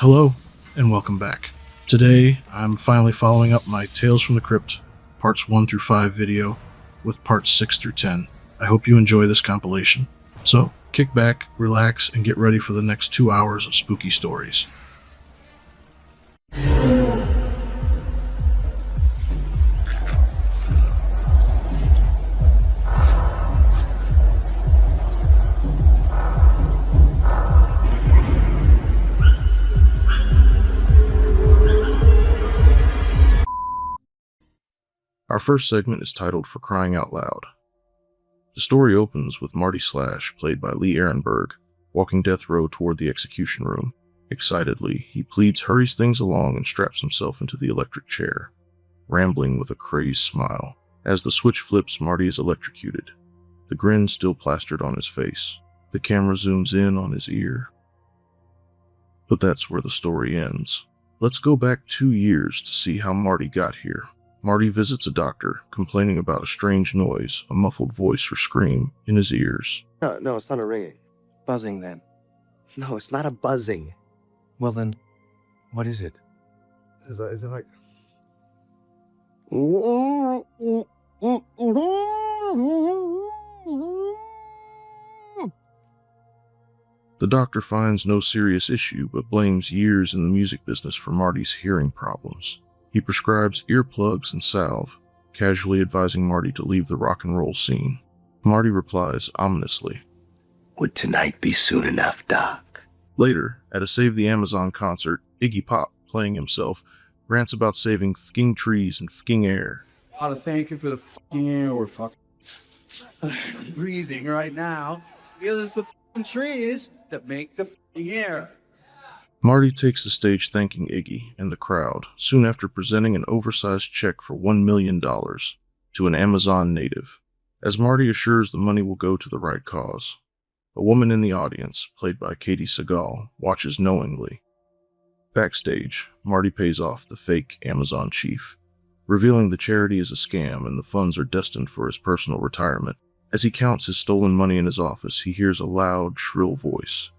Hello, and welcome back. Today, I'm finally following up my Tales from the Crypt, parts 1 through 5 video, with parts 6 through 10. I hope you enjoy this compilation. So, kick back, relax, and get ready for the next 2 hours of spooky stories. Our first segment is titled For Crying Out Loud. The story opens with Marty Slash, played by Lee Ehrenberg, walking death row toward the execution room. Excitedly, he pleads, hurries things along, and straps himself into the electric chair, rambling with a crazed smile. As the switch flips, Marty is electrocuted, the grin still plastered on his face. The camera zooms in on his ear. But that's where the story ends. Let's go back 2 years to see how Marty got here. Marty visits a doctor, complaining about a strange noise, a muffled voice or scream, in his ears. No, it's not a ringing. Buzzing then. No, it's not a buzzing. Well then, what is it? Is it like... The doctor finds no serious issue, but blames years in the music business for Marty's hearing problems. He prescribes earplugs and salve, casually advising Marty to leave the rock and roll scene. Marty replies ominously, Would tonight be soon enough, Doc? Later, at a Save the Amazon concert, Iggy Pop, playing himself, rants about saving f***ing trees and f***ing air. I want to thank you for the f***ing air we're fucking breathing right now, because it's the f***ing trees that make the f***ing air. Marty takes the stage thanking Iggy and the crowd, soon after presenting an oversized check for $1 million to an Amazon native. As Marty assures the money will go to the right cause, a woman in the audience, played by Katie Segal, watches knowingly. Backstage, Marty pays off the fake Amazon chief, revealing the charity is a scam and the funds are destined for his personal retirement. As he counts his stolen money in his office, he hears a loud, shrill voice.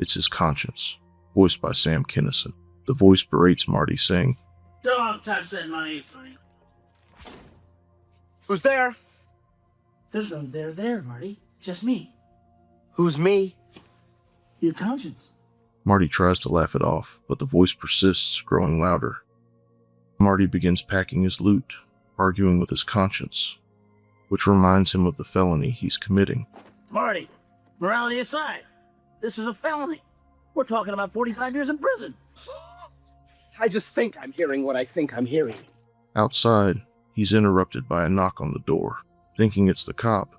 It's his conscience, voiced by Sam Kinison. The voice berates Marty, saying, Don't touch that money, Frank. Who's there? There's no there, Marty. Just me. Who's me? Your conscience. Marty tries to laugh it off, but the voice persists, growing louder. Marty begins packing his loot, arguing with his conscience, which reminds him of the felony he's committing. Marty, morality aside, this is a felony. We're talking about 45 years in prison. I just think I'm hearing what I think I'm hearing. Outside, he's interrupted by a knock on the door, thinking it's the cop,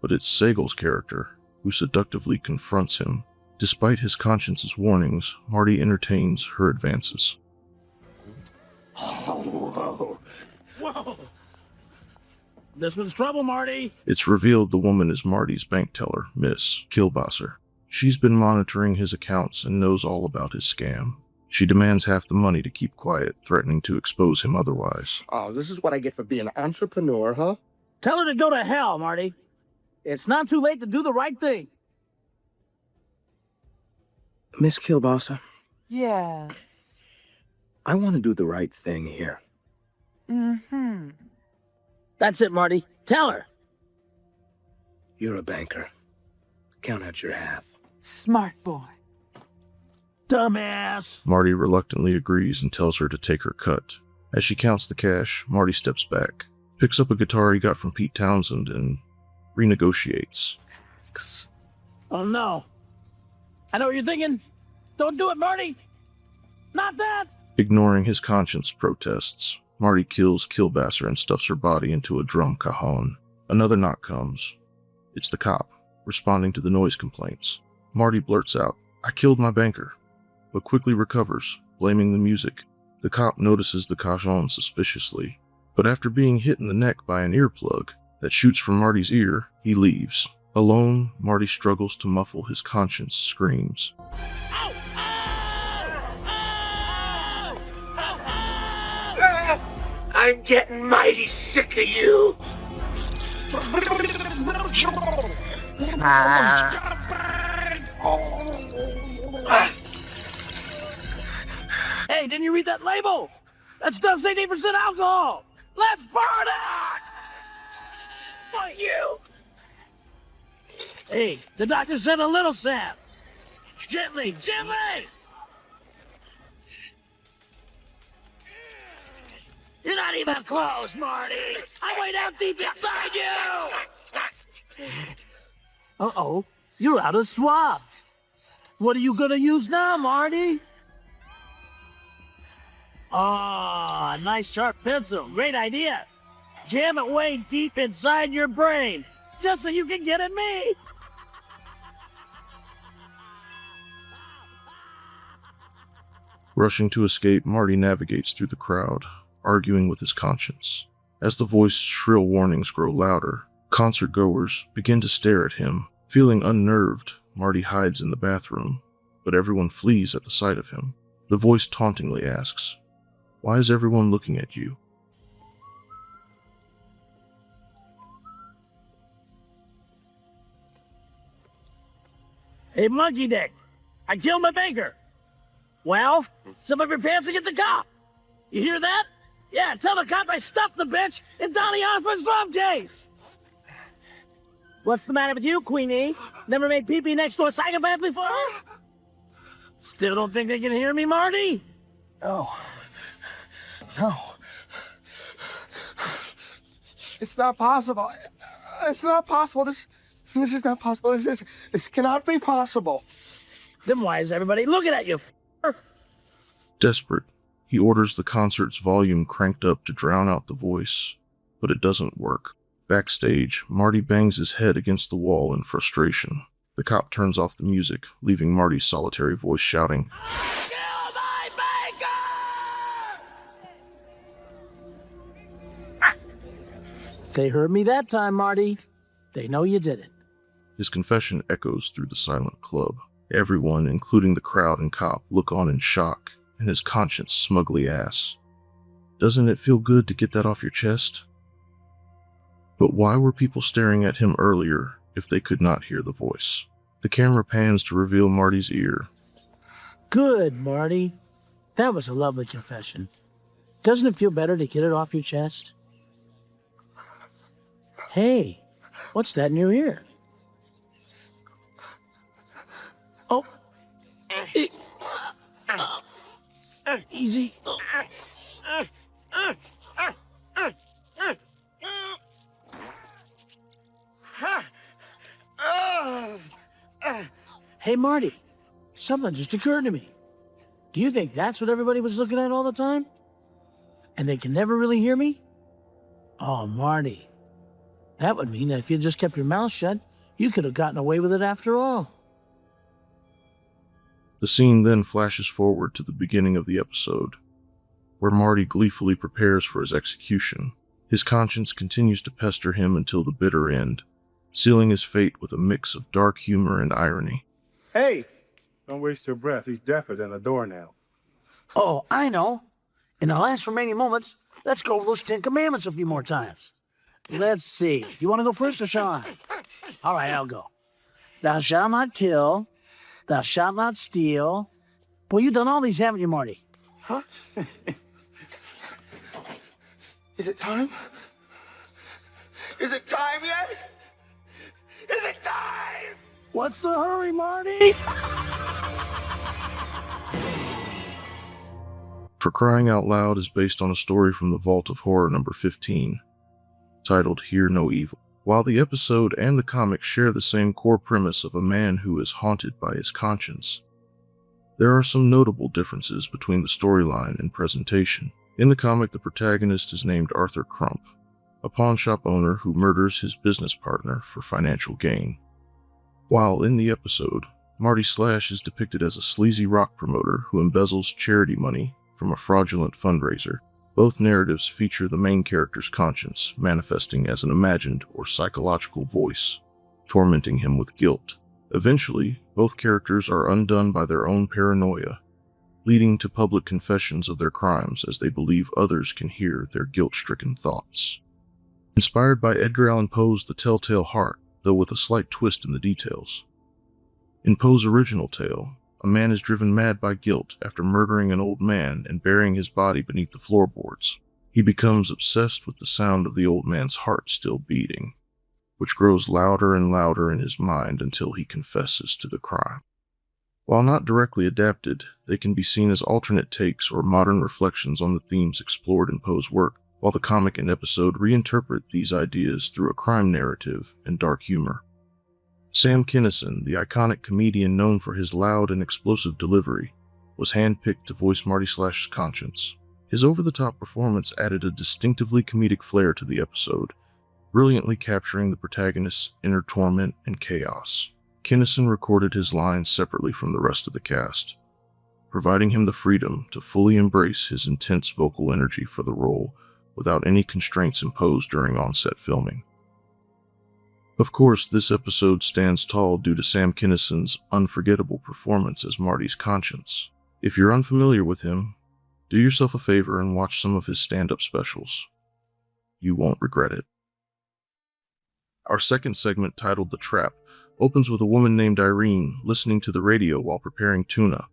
but it's Segal's character, who seductively confronts him. Despite his conscience's warnings, Marty entertains her advances. Oh, Whoa! This was trouble, Marty. It's revealed the woman is Marty's bank teller, Miss Kilbasser. She's been monitoring his accounts and knows all about his scam. She demands half the money to keep quiet, threatening to expose him otherwise. Oh, this is what I get for being an entrepreneur, huh? Tell her to go to hell, Marty. It's not too late to do the right thing. Miss Kilbasser, Yes. I want to do the right thing here. Mm-hmm. That's it, Marty. Tell her. You're a banker. Count out your half. Smart boy. Dumbass. Marty reluctantly agrees and tells her to take her cut. As she counts the cash, Marty steps back, picks up a guitar he got from Pete Townsend, and renegotiates. Oh, no. I know what you're thinking. Don't do it, Marty. Not that. Ignoring his conscience protests, Marty kills Kilbasser and stuffs her body into a drum cajon. Another knock comes. It's the cop, responding to the noise complaints. Marty blurts out, I killed my banker, but quickly recovers, blaming the music. The cop notices the cajon suspiciously, but after being hit in the neck by an earplug that shoots from Marty's ear, he leaves. Alone, Marty struggles to muffle his conscience screams. Ow! I'm getting mighty sick of you. Hey, didn't you read that label? That stuff's 18% alcohol. Let's burn it! What you? Hey, the doctor said a little sap. Gently, gently! You're not even close, Marty! I'm way down deep inside you! Uh-oh, you're out of swabs. What are you gonna use now, Marty? Ah, nice sharp pencil. Great idea. Jam it way deep inside your brain, just so you can get at me. Rushing to escape, Marty navigates through the crowd, arguing with his conscience. As the voice's shrill warnings grow louder, concert-goers begin to stare at him. Feeling unnerved, Marty hides in the bathroom, but everyone flees at the sight of him. The voice tauntingly asks, "Why is everyone looking at you?" Hey, monkey dick, I killed my banker. Well, some of your pants will get the cop. You hear that? Yeah, tell the cop I stuffed the bitch in Donny Osmond's drum case. What's the matter with you, Queenie? Never made pee-pee next to a psychopath before? Still don't think they can hear me, Marty? No. No. It's not possible. It's not possible. This is not possible. This cannot be possible. Then why is everybody looking at you, f***er? Desperate, he orders the concert's volume cranked up to drown out the voice, but it doesn't work. Backstage, Marty bangs his head against the wall in frustration. The cop turns off the music, leaving Marty's solitary voice shouting, Kill my banker! They heard me that time, Marty. They know you did it. His confession echoes through the silent club. Everyone, including the crowd and cop, look on in shock, and his conscience smugly asks, "Doesn't it feel good to get that off your chest?" But why were people staring at him earlier if they could not hear the voice? The camera pans to reveal Marty's ear. Good, Marty. That was a lovely confession. Doesn't it feel better to get it off your chest? Hey, what's that in your ear? Oh. Easy. Hey, Marty, something just occurred to me. Do you think that's what everybody was looking at all the time? And they can never really hear me? Oh, Marty, that would mean that if you just kept your mouth shut, you could have gotten away with it after all. The scene then flashes forward to the beginning of the episode, where Marty gleefully prepares for his execution. His conscience continues to pester him until the bitter end, sealing his fate with a mix of dark humor and irony. Hey! Don't waste your breath. He's deafer than a doornail. Oh, I know. In the last remaining moments, let's go over those 10 Commandments a few more times. Let's see. You want to go first or shall I? All right, I'll go. Thou shalt not kill. Thou shalt not steal. Boy, you've done all these, haven't you, Marty? Huh? Is it time? Is it time yet? Is it time? What's the hurry, Marty? For Crying Out Loud is based on a story from the Vault of Horror number 15, titled Hear No Evil. While the episode and the comic share the same core premise of a man who is haunted by his conscience, there are some notable differences between the storyline and presentation. In the comic, the protagonist is named Arthur Crump, a pawn shop owner who murders his business partner for financial gain. While in the episode, Marty Slash is depicted as a sleazy rock promoter who embezzles charity money from a fraudulent fundraiser. Both narratives feature the main character's conscience manifesting as an imagined or psychological voice, tormenting him with guilt. Eventually, both characters are undone by their own paranoia, leading to public confessions of their crimes as they believe others can hear their guilt-stricken thoughts. Inspired by Edgar Allan Poe's The Telltale Heart, though with a slight twist in the details. In Poe's original tale, A man is driven mad by guilt after murdering an old man and burying his body beneath the floorboards. He becomes obsessed with the sound of the old man's heart still beating, which grows louder and louder in his mind until he confesses to the crime. While not directly adapted, they can be seen as alternate takes or modern reflections on the themes explored in Poe's work, while the comic and episode reinterpret these ideas through a crime narrative and dark humor. Sam Kinison, the iconic comedian known for his loud and explosive delivery, was handpicked to voice Marty/'s conscience. His over-the-top performance added a distinctively comedic flair to the episode, brilliantly capturing the protagonist's inner torment and chaos. Kinison recorded his lines separately from the rest of the cast, providing him the freedom to fully embrace his intense vocal energy for the role without any constraints imposed during on-set filming. Of course, this episode stands tall due to Sam Kinison's unforgettable performance as Marty's conscience. If you're unfamiliar with him, do yourself a favor and watch some of his stand-up specials. You won't regret it. Our second segment, titled The Trap, opens with a woman named Irene listening to the radio while preparing tuna.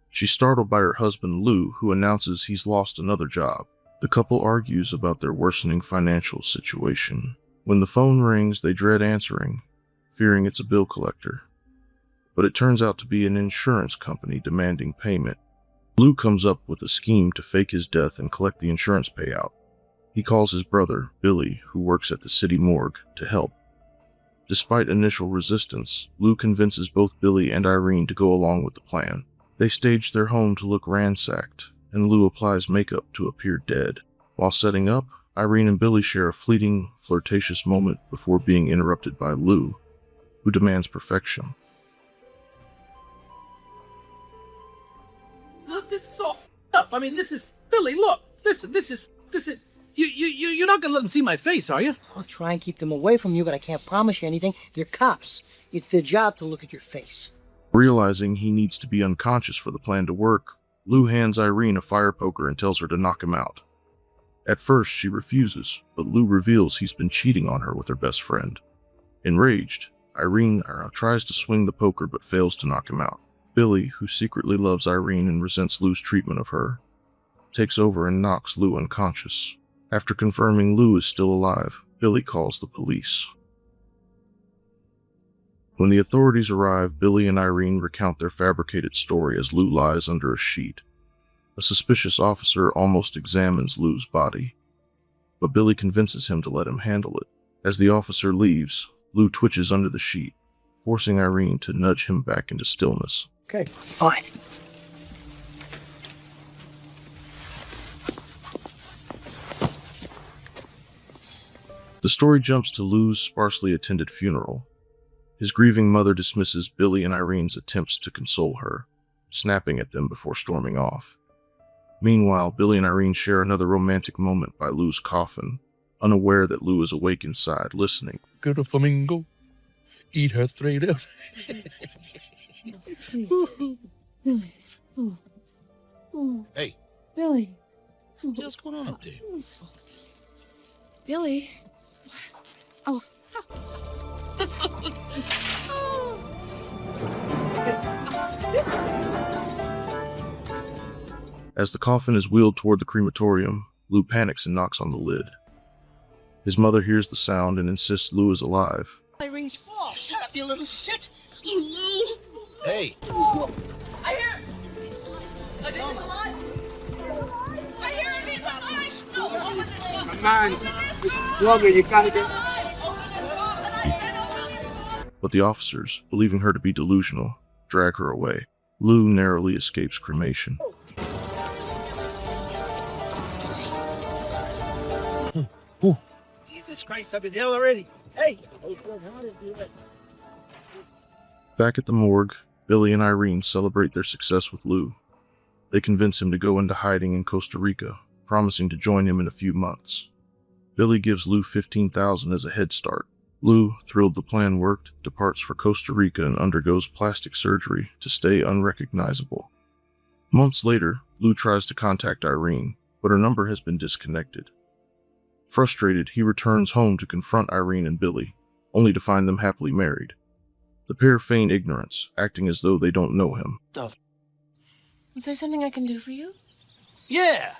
She's startled by her husband Lou, who announces he's lost another job. The couple argues about their worsening financial situation. When the phone rings, they dread answering, fearing it's a bill collector. But it turns out to be an insurance company demanding payment. Lou comes up with a scheme to fake his death and collect the insurance payout. He calls his brother, Billy, who works at the city morgue, to help. Despite initial resistance, Lou convinces both Billy and Irene to go along with the plan. They stage their home to look ransacked, and Lou applies makeup to appear dead. While setting up, Irene and Billy share a fleeting, flirtatious moment before being interrupted by Lou, who demands perfection. Look, this is all f***ed up. I mean, this is... Billy, look. Listen, this is... You're not gonna let them see my face, are you? I'll try and keep them away from you, but I can't promise you anything. They're cops. It's their job to look at your face. Realizing he needs to be unconscious for the plan to work, Lou hands Irene a fire poker and tells her to knock him out. At first, she refuses, but Lou reveals he's been cheating on her with her best friend. Enraged, Irene tries to swing the poker but fails to knock him out. Billy, who secretly loves Irene and resents Lou's treatment of her, takes over and knocks Lou unconscious. After confirming Lou is still alive, Billy calls the police. When the authorities arrive, Billy and Irene recount their fabricated story as Lou lies under a sheet. A suspicious officer almost examines Lou's body, but Billy convinces him to let him handle it. As the officer leaves, Lou twitches under the sheet, forcing Irene to nudge him back into stillness. Okay, fine. The story jumps to Lou's sparsely attended funeral. His grieving mother dismisses Billy and Irene's attempts to console her, snapping at them before storming off. Meanwhile, Billy and Irene share another romantic moment by Lou's coffin, unaware that Lou is awake inside, listening. Get a flamingo, eat her straight out. Hey. Billy. What's going on up there? Billy. Oh. As the coffin is wheeled toward the crematorium, Lou panics and knocks on the lid. His mother hears the sound and insists Lou is alive. Irene's fault. Shut up, you little shit! Lou! Hey. I hear... I think he's alive! I hear him, he's alive! No, open this box! Come on, Miss Blogger, you gotta get... But the officers, believing her to be delusional, drag her away. Lou narrowly escapes cremation. Jesus Christ, I've been ill already. Hey! Back at the morgue, Billy and Irene celebrate their success with Lou. They convince him to go into hiding in Costa Rica, promising to join him in a few months. Billy gives Lou $15,000 as a head start. Lou, thrilled the plan worked, departs for Costa Rica and undergoes plastic surgery to stay unrecognizable. Months later, Lou tries to contact Irene, but her number has been disconnected. Frustrated, he returns home to confront Irene and Billy, only to find them happily married. The pair feign ignorance, acting as though they don't know him. Is there something I can do for you? Yeah!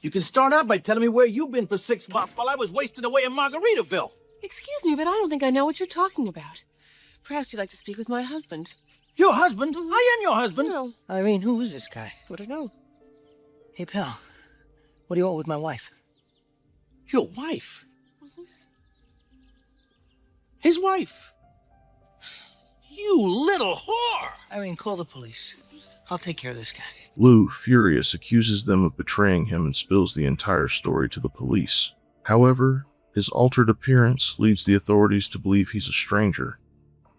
You can start out by telling me where you've been for 6 months while I was wasted away in Margaritaville. Excuse me, but I don't think I know what you're talking about. Perhaps you'd like to speak with my husband. Your husband? I am your husband. No, Irene, who is this guy? I don't know. Hey, pal. What do you want with my wife? Your wife? His wife? You little whore! Irene, call the police. I'll take care of this guy. Lou, furious, accuses them of betraying him and spills the entire story to the police. However, his altered appearance leads the authorities to believe he's a stranger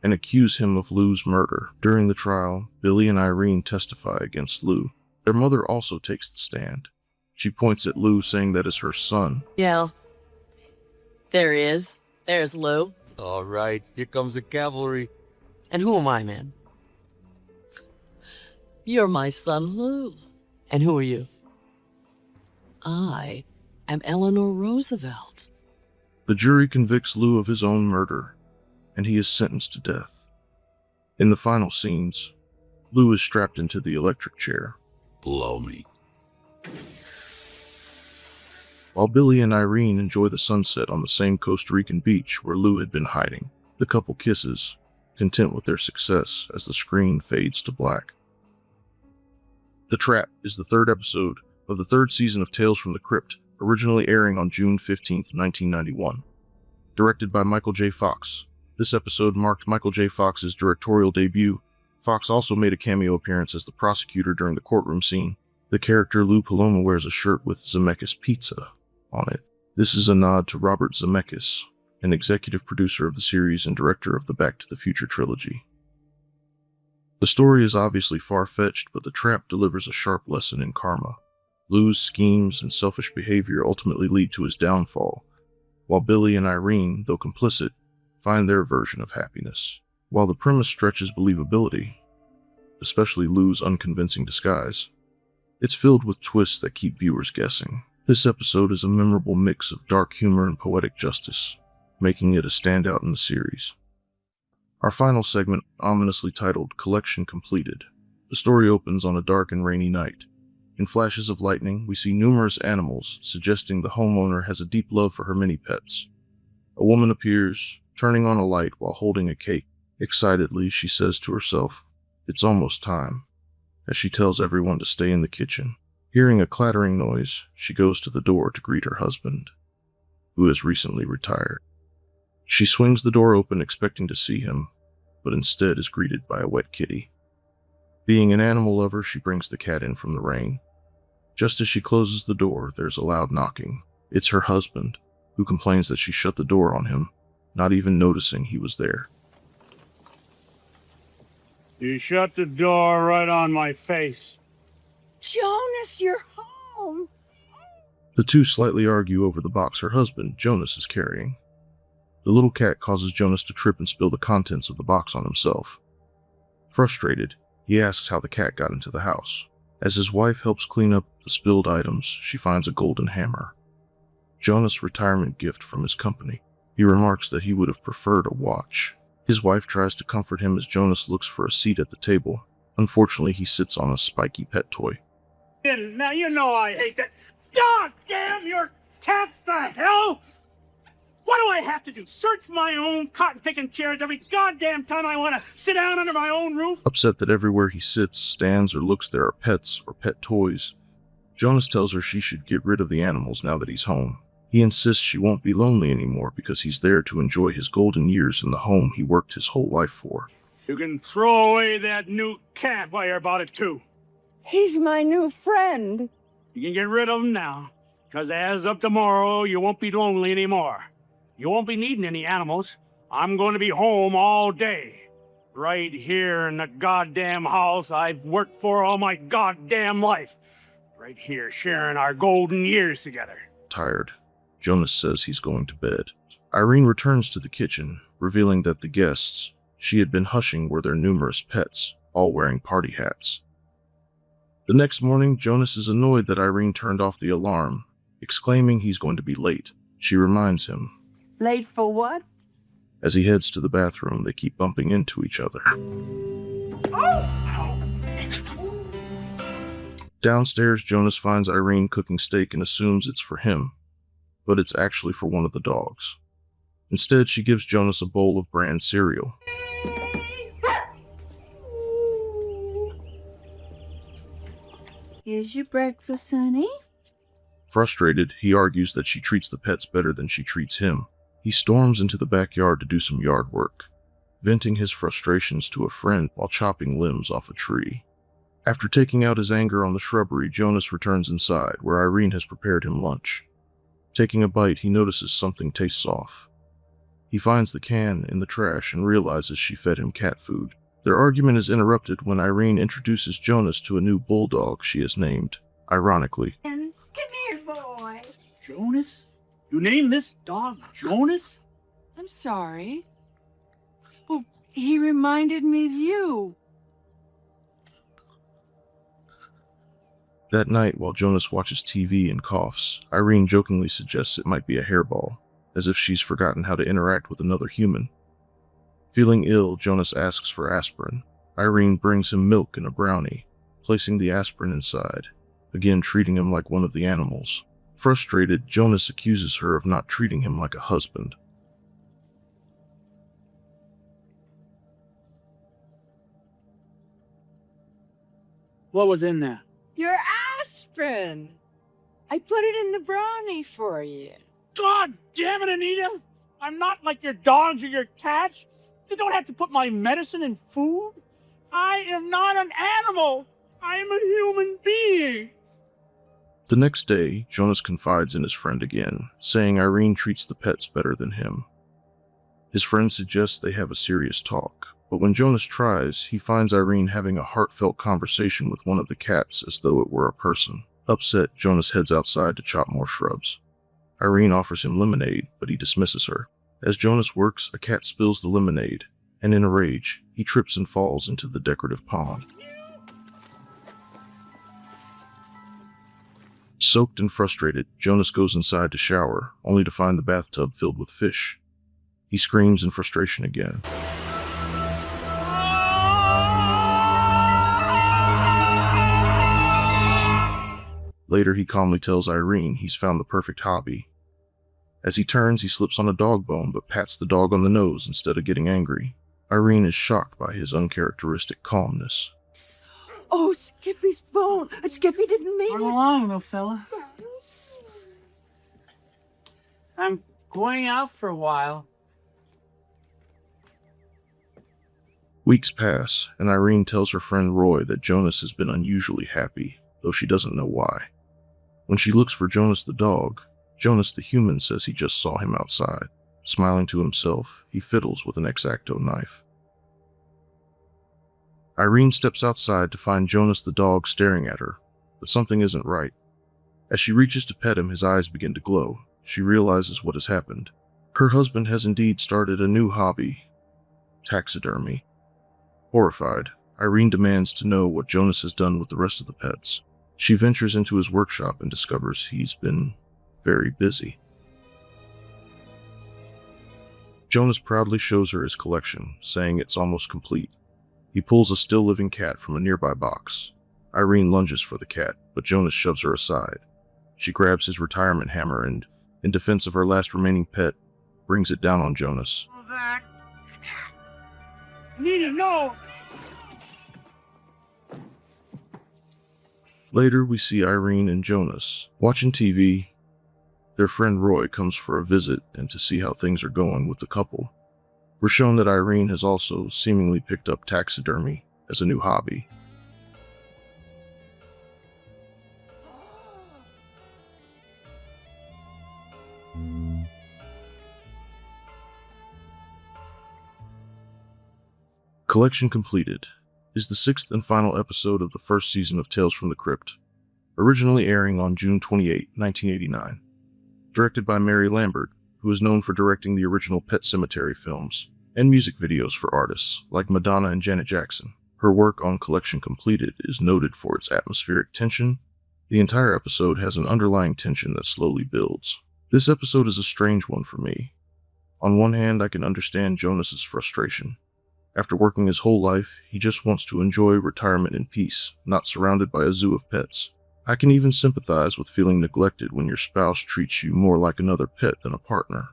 and accuse him of Lou's murder. During the trial, Billy and Irene testify against Lou. Their mother also takes the stand. She points at Lou, saying that is her son. Yeah. There he is. There's Lou. All right, here comes the cavalry. And who am I, man? You're my son, Lou. And who are you? I am Eleanor Roosevelt. The jury convicts Lou of his own murder, and he is sentenced to death. In the final scenes, Lou is strapped into the electric chair. Blow me. While Billy and Irene enjoy the sunset on the same Costa Rican beach where Lou had been hiding, the couple kisses, content with their success as the screen fades to black. The Trap is the 3rd episode of the 3rd season of Tales from the Crypt, originally airing on June 15, 1991. Directed by Michael J. Fox, this episode marked Michael J. Fox's directorial debut. Fox also made a cameo appearance as the prosecutor during the courtroom scene. The character Lou Paloma wears a shirt with Zemeckis Pizza on it. This is a nod to Robert Zemeckis, an executive producer of the series and director of the Back to the Future trilogy. The story is obviously far-fetched, but The Trap delivers a sharp lesson in karma. Lou's schemes and selfish behavior ultimately lead to his downfall, while Billy and Irene, though complicit, find their version of happiness. While the premise stretches believability, especially Lou's unconvincing disguise, it's filled with twists that keep viewers guessing. This episode is a memorable mix of dark humor and poetic justice, making it a standout in the series. Our final segment, ominously titled Collection Completed. The story opens on a dark and rainy night. In flashes of lightning, we see numerous animals, suggesting the homeowner has a deep love for her many pets. A woman appears, turning on a light while holding a cake. Excitedly, she says to herself, "It's almost time," as she tells everyone to stay in the kitchen. Hearing a clattering noise, she goes to the door to greet her husband, who has recently retired. She swings the door open expecting to see him, but instead is greeted by a wet kitty. Being an animal lover, she brings the cat in from the rain. Just as she closes the door, there's a loud knocking. It's her husband, who complains that she shut the door on him, not even noticing he was there. You shut the door right on my face. Jonas, you're home. The two slightly argue over the box her husband, Jonas, is carrying. The little cat causes Jonas to trip and spill the contents of the box on himself. Frustrated, he asks how the cat got into the house. As his wife helps clean up the spilled items, she finds a golden hammer, Jonas' retirement gift from his company. He remarks that he would have preferred a watch. His wife tries to comfort him as Jonas looks for a seat at the table. Unfortunately, he sits on a spiky pet toy. Now you know I hate that. God damn your cats to hell! What do I have to do? Search my own cotton-picking chairs every goddamn time I want to sit down under my own roof? Upset that everywhere he sits, stands, or looks there are pets or pet toys, Jonas tells her she should get rid of the animals now that he's home. He insists she won't be lonely anymore because he's there to enjoy his golden years in the home he worked his whole life for. You can throw away that new cat while you're about it, too. He's my new friend. You can get rid of him now, because as of tomorrow, you won't be lonely anymore. You won't be needing any animals. I'm going to be home all day. Right here in the goddamn house I've worked for all my goddamn life. Right here, sharing our golden years together. Tired, Jonas says he's going to bed. Irene returns to the kitchen, revealing that the guests she had been hushing were their numerous pets, all wearing party hats. The next morning, Jonas is annoyed that Irene turned off the alarm, exclaiming he's going to be late. She reminds him, Late for what? As he heads to the bathroom, they keep bumping into each other. Downstairs, Jonas finds Irene cooking steak and assumes it's for him, but it's actually for one of the dogs. Instead, she gives Jonas a bowl of bran cereal. Here's your breakfast, honey. Frustrated, he argues that she treats the pets better than she treats him. He storms into the backyard to do some yard work, venting his frustrations to a friend while chopping limbs off a tree. After taking out his anger on the shrubbery, Jonas returns inside, where Irene has prepared him lunch. Taking a bite, he notices something tastes off. He finds the can in the trash and realizes she fed him cat food. Their argument is interrupted when Irene introduces Jonas to a new bulldog she has named, ironically. And come here, boy. Jonas? You named this dog Jonas? I'm sorry. Well, he reminded me of you. That night, while Jonas watches TV and coughs, Irene jokingly suggests it might be a hairball, as if she's forgotten how to interact with another human. Feeling ill, Jonas asks for aspirin. Irene brings him milk and a brownie, placing the aspirin inside, again treating him like one of the animals. Frustrated, Jonas accuses her of not treating him like a husband. What was in there? Your aspirin. I put it in the brownie for you. God damn it, Anita! I'm not like your dogs or your cats. You don't have to put my medicine in food. I am not an animal. I am a human being. The next day, Jonas confides in his friend again, saying Irene treats the pets better than him. His friend suggests they have a serious talk, but when Jonas tries, he finds Irene having a heartfelt conversation with one of the cats as though it were a person. Upset, Jonas heads outside to chop more shrubs. Irene offers him lemonade, but he dismisses her. As Jonas works, a cat spills the lemonade, and in a rage, he trips and falls into the decorative pond. Soaked and frustrated, Jonas goes inside to shower, only to find the bathtub filled with fish. He screams in frustration again. Later, he calmly tells Irene he's found the perfect hobby. As he turns, he slips on a dog bone but pats the dog on the nose instead of getting angry. Irene is shocked by his uncharacteristic calmness. Oh, Skippy's bone. Skippy didn't mean Come it. along, little fella. I'm going out for a while. Weeks pass, and Irene tells her friend Roy that Jonas has been unusually happy, though she doesn't know why. When she looks for Jonas the dog, Jonas the human says he just saw him outside. Smiling to himself, he fiddles with an X-Acto knife. Irene steps outside to find Jonas the dog staring at her, but something isn't right. As she reaches to pet him, his eyes begin to glow. She realizes what has happened. Her husband has indeed started a new hobby, taxidermy. Horrified, Irene demands to know what Jonas has done with the rest of the pets. She ventures into his workshop and discovers he's been very busy. Jonas proudly shows her his collection, saying it's almost complete. He pulls a still-living cat from a nearby box. Irene lunges for the cat, but Jonas shoves her aside. She grabs his retirement hammer and, in defense of her last remaining pet, brings it down on Jonas. Nina, no! Later, we see Irene and Jonas watching TV. Their friend Roy comes for a visit and to see how things are going with the couple. We're shown that Irene has also seemingly picked up taxidermy as a new hobby. Collection completed is the 6th and final episode of the first season of Tales from the Crypt, originally airing on June 28, 1989. Directed by Mary Lambert, who is known for directing the original Pet Sematary films and music videos for artists like Madonna and Janet Jackson. Her work on Collection Completed is noted for its atmospheric tension. The entire episode has an underlying tension that slowly builds. This episode is a strange one for me. On one hand, I can understand Jonas's frustration. After working his whole life, he just wants to enjoy retirement in peace, not surrounded by a zoo of pets. I can even sympathize with feeling neglected when your spouse treats you more like another pet than a partner.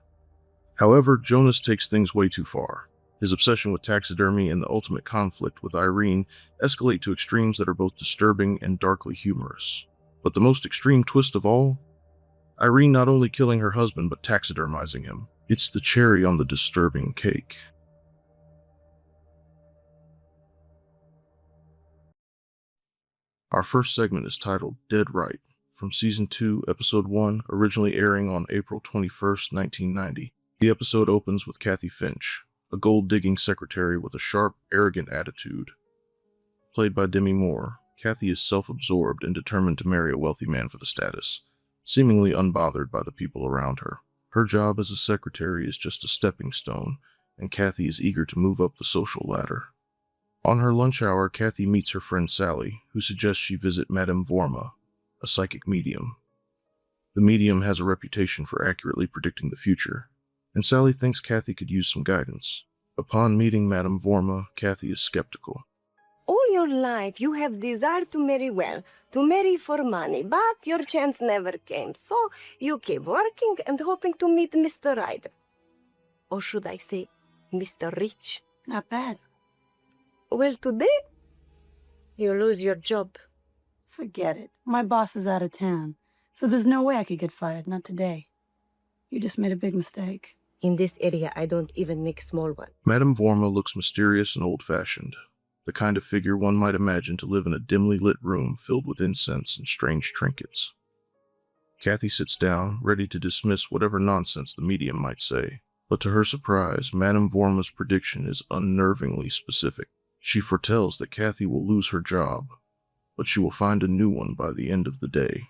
However, Jonas takes things way too far. His obsession with taxidermy and the ultimate conflict with Irene escalate to extremes that are both disturbing and darkly humorous. But the most extreme twist of all? Irene not only killing her husband but taxidermizing him. It's the cherry on the disturbing cake. Our first segment is titled Dead Right, from Season 2, Episode 1, originally airing on April 21st, 1990. The episode opens with Kathy Finch, a gold-digging secretary with a sharp, arrogant attitude. Played by Demi Moore, Kathy is self-absorbed and determined to marry a wealthy man for the status, seemingly unbothered by the people around her. Her job as a secretary is just a stepping stone, and Kathy is eager to move up the social ladder. On her lunch hour, Kathy meets her friend Sally, who suggests she visit Madame Vorma, a psychic medium. The medium has a reputation for accurately predicting the future, and Sally thinks Kathy could use some guidance. Upon meeting Madame Vorma, Kathy is skeptical. All your life you have desired to marry well, to marry for money, but your chance never came, so you keep working and hoping to meet Mr. Right. Or should I say, Mr. Rich? Not bad. Well, today, you lose your job. Forget it. My boss is out of town, so there's no way I could get fired, not today. You just made a big mistake. In this area, I don't even make small ones. Madame Vorma looks mysterious and old-fashioned, the kind of figure one might imagine to live in a dimly lit room filled with incense and strange trinkets. Kathy sits down, ready to dismiss whatever nonsense the medium might say, but to her surprise, Madame Vorma's prediction is unnervingly specific. She foretells that Kathy will lose her job, but she will find a new one by the end of the day.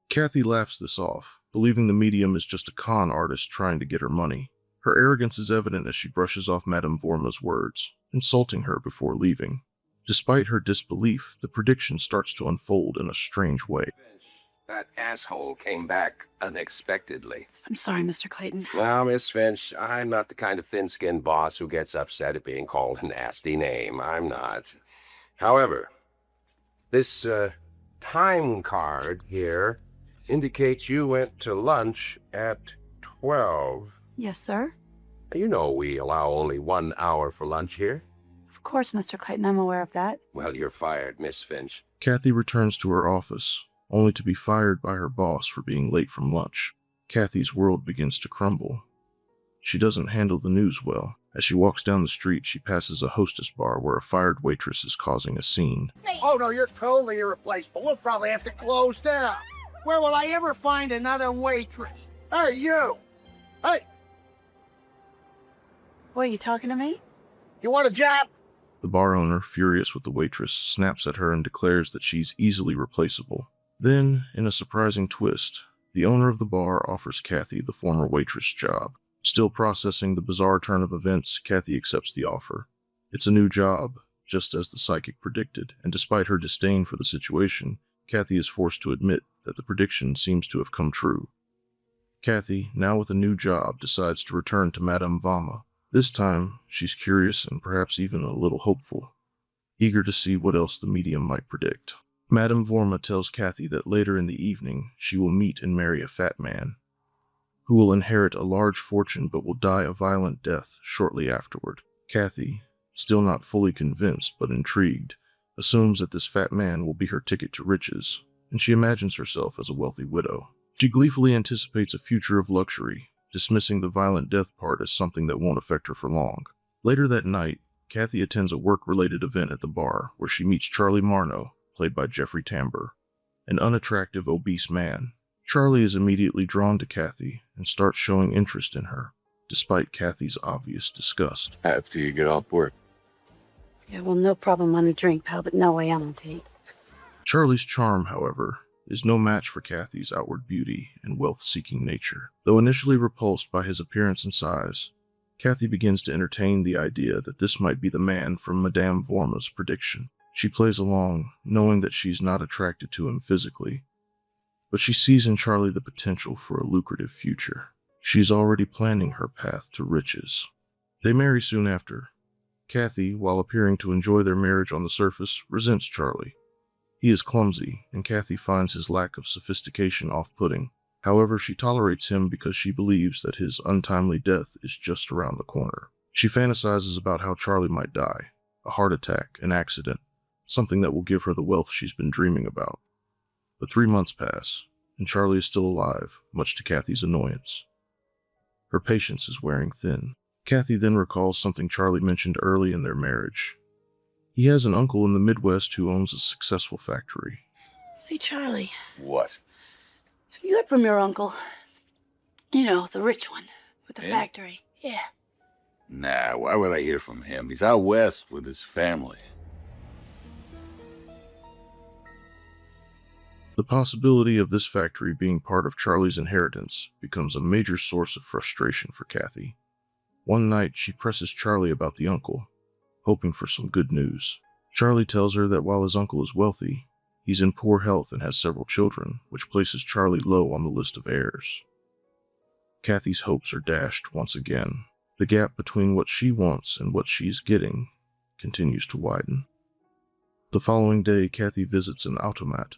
Kathy laughs this off, believing the medium is just a con artist trying to get her money. Her arrogance is evident as she brushes off Madame Vorma's words, insulting her before leaving. Despite her disbelief, the prediction starts to unfold in a strange way. That asshole came back unexpectedly. I'm sorry, Mr. Clayton. Now, Miss Finch, I'm not the kind of thin-skinned boss who gets upset at being called a nasty name. I'm not. However, this time card here indicates you went to lunch at 12. Yes, sir? You know we allow only 1 hour for lunch here. Of course, Mr. Clayton, I'm aware of that. Well, you're fired, Miss Finch. Kathy returns to her office, only to be fired by her boss for being late from lunch. Kathy's world begins to crumble. She doesn't handle the news well. As she walks down the street, she passes a hostess bar where a fired waitress is causing a scene. Oh, no, you're totally irreplaceable. We'll probably have to close down. Where will I ever find another waitress? Hey, you! Hey! What, are you talking to me? You want a job? The bar owner, furious with the waitress, snaps at her and declares that she's easily replaceable. Then, in a surprising twist, the owner of the bar offers Kathy the former waitress job. Still processing the bizarre turn of events, Kathy accepts the offer. It's a new job, just as the psychic predicted, and despite her disdain for the situation, Kathy is forced to admit that the prediction seems to have come true. Kathy, now with a new job, decides to return to Madame Vorma. This time, she's curious and perhaps even a little hopeful, eager to see what else the medium might predict. Madame Vorma tells Kathy that later in the evening, she will meet and marry a fat man, who will inherit a large fortune but will die a violent death shortly afterward. Kathy, still not fully convinced but intrigued, assumes that this fat man will be her ticket to riches, and she imagines herself as a wealthy widow. She gleefully anticipates a future of luxury, dismissing the violent death part as something that won't affect her for long. Later that night, Kathy attends a work-related event at the bar where she meets Charlie Marno, played by Jeffrey Tambor, an unattractive, obese man. Charlie is immediately drawn to Kathy and starts showing interest in her, despite Kathy's obvious disgust. After you get off work. Yeah, well, no problem on a drink, pal, but no way I'm on tape. Charlie's charm, however, is no match for Kathy's outward beauty and wealth-seeking nature. Though initially repulsed by his appearance and size, Kathy begins to entertain the idea that this might be the man from Madame Vorma's prediction. She plays along, knowing that she's not attracted to him physically, but she sees in Charlie the potential for a lucrative future. She's already planning her path to riches. They marry soon after. Kathy, while appearing to enjoy their marriage on the surface, resents Charlie. He is clumsy, and Kathy finds his lack of sophistication off-putting. However, she tolerates him because she believes that his untimely death is just around the corner. She fantasizes about how Charlie might die, a heart attack, an accident, something that will give her the wealth she's been dreaming about. But 3 months pass, and Charlie is still alive, much to Kathy's annoyance. Her patience is wearing thin. Kathy then recalls something Charlie mentioned early in their marriage. He has an uncle in the Midwest who owns a successful factory. Say, Charlie, What? have you heard from your uncle? You know, the rich one with the Him? factory. Yeah. Nah, why would I hear from him? He's out west with his family. The possibility of this factory being part of Charlie's inheritance becomes a major source of frustration for Kathy. One night, she presses Charlie about the uncle, hoping for some good news. Charlie tells her that while his uncle is wealthy, he's in poor health and has several children, which places Charlie low on the list of heirs. Kathy's hopes are dashed once again. The gap between what she wants and what she's getting continues to widen. The following day, Kathy visits an automat,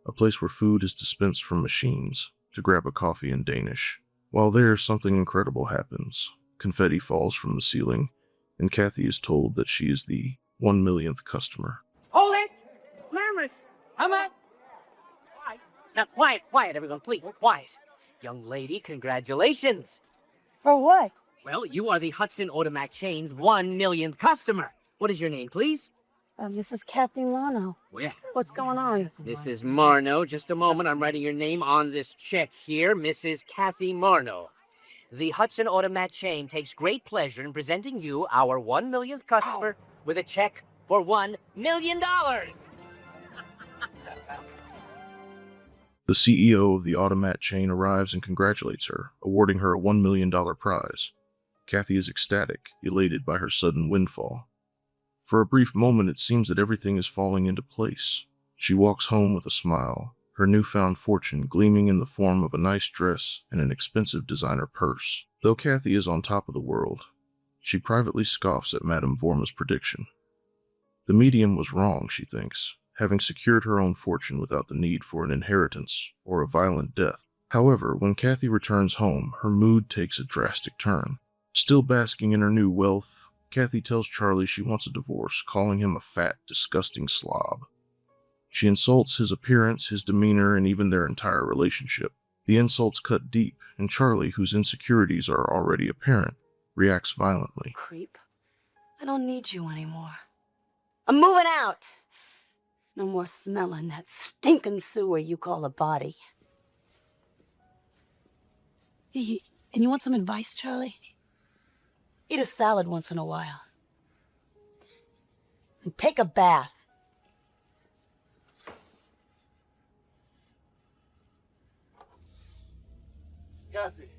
a place where food is dispensed from machines, to grab a coffee in Danish. While there, something incredible happens. Confetti falls from the ceiling, and Kathy is told that she is the 1 millionth customer. Hold it! Nervous! I'm up! Quiet. Now, quiet, everyone, please, quiet. Young lady, congratulations. For what? Well, you are the Hudson Automac chain's 1 millionth customer. What is your name, please? This is Kathy Marno. Yeah. What's going on? This is Marno. Just a moment, I'm writing your name on this check here, Mrs. Kathy Marno. The Hudson Automat chain takes great pleasure in presenting you, our 1 millionth customer, with a check for $1 million. The CEO of the automat chain arrives and congratulates her, awarding her a $1 million prize. Kathy is ecstatic, elated by her sudden windfall. For a brief moment, it seems that everything is falling into place. She walks home with a smile, her newfound fortune gleaming in the form of a nice dress and an expensive designer purse. Though Kathy is on top of the world, she privately scoffs at Madame Vorma's prediction. The medium was wrong, she thinks, having secured her own fortune without the need for an inheritance or a violent death. However, when Kathy returns home, her mood takes a drastic turn. Still basking in her new wealth, Kathy tells Charlie she wants a divorce, calling him a fat, disgusting slob. She insults his appearance, his demeanor, and even their entire relationship. The insults cut deep, and Charlie, whose insecurities are already apparent, reacts violently. Creep. I don't need you anymore. I'm moving out. No more smelling that stinking sewer you call a body. Hey, and you want some advice, Charlie? Eat a salad once in a while. And take a bath. Kathy.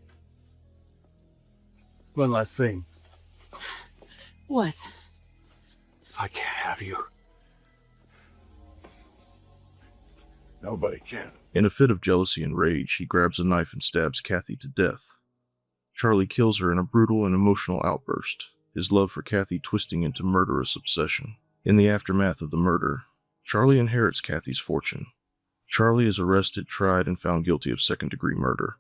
One last thing. What? If I can't have you, nobody can. In a fit of jealousy and rage, he grabs a knife and stabs Kathy to death. Charlie kills her in a brutal and emotional outburst, his love for Kathy twisting into murderous obsession. In the aftermath of the murder, Charlie inherits Kathy's fortune. Charlie is arrested, tried, and found guilty of second-degree murder.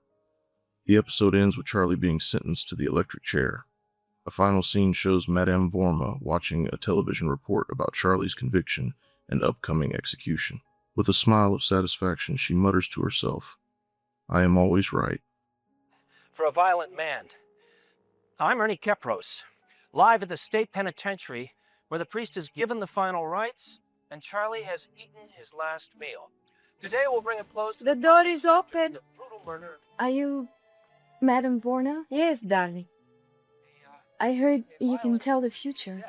The episode ends with Charlie being sentenced to the electric chair. A final scene shows Madame Vorma watching a television report about Charlie's conviction and upcoming execution. With a smile of satisfaction, she mutters to herself, "I am always right." For a violent man. I'm Ernie Kepros, live at the state penitentiary where the priest has given the final rites and Charlie has eaten his last meal. Today we'll bring a close to The door is open. the brutal murder. Are you Madame Vorna? Yes, darling. I heard you can tell the future.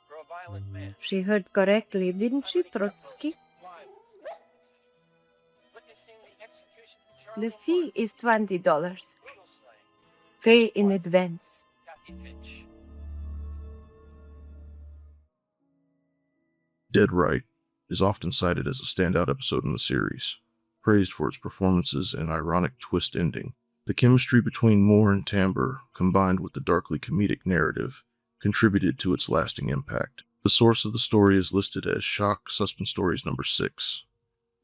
For a violent man. She heard correctly, didn't she, Trotsky? The fee is $20. Pay in advance. Dead Right is often cited as a standout episode in the series, praised for its performances and ironic twist ending. The chemistry between Moore and Timbre, combined with the darkly comedic narrative, contributed to its lasting impact. The source of the story is listed as Shock Suspense Stories number 6.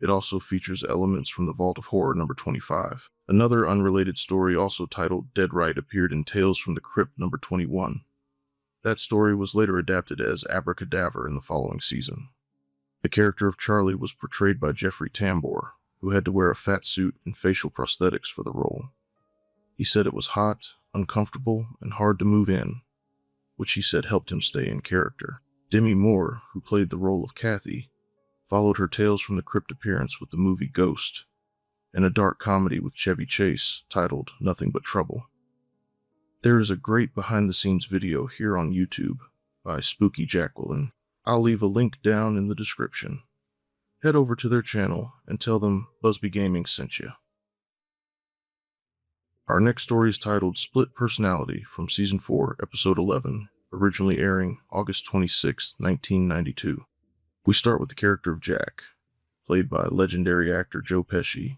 It also features elements from the Vault of Horror number 25. Another unrelated story, also titled Dead Right, appeared in Tales from the Crypt number 21. That story was later adapted as Abra Cadaver in the following season. The character of Charlie was portrayed by Jeffrey Tambor, who had to wear a fat suit and facial prosthetics for the role. He said it was hot, uncomfortable, and hard to move in, which he said helped him stay in character. Demi Moore, who played the role of Kathy, followed her Tales from the Crypt appearance with the movie Ghost, and a dark comedy with Chevy Chase titled Nothing But Trouble. There is a great behind-the-scenes video here on YouTube by Spooky Jacqueline. I'll leave a link down in the description. Head over to their channel and tell them Buzby Gaming sent you. Our next story is titled Split Personality from Season 4, Episode 11, originally airing August 26, 1992. We start with the character of Jack, played by legendary actor Joe Pesci.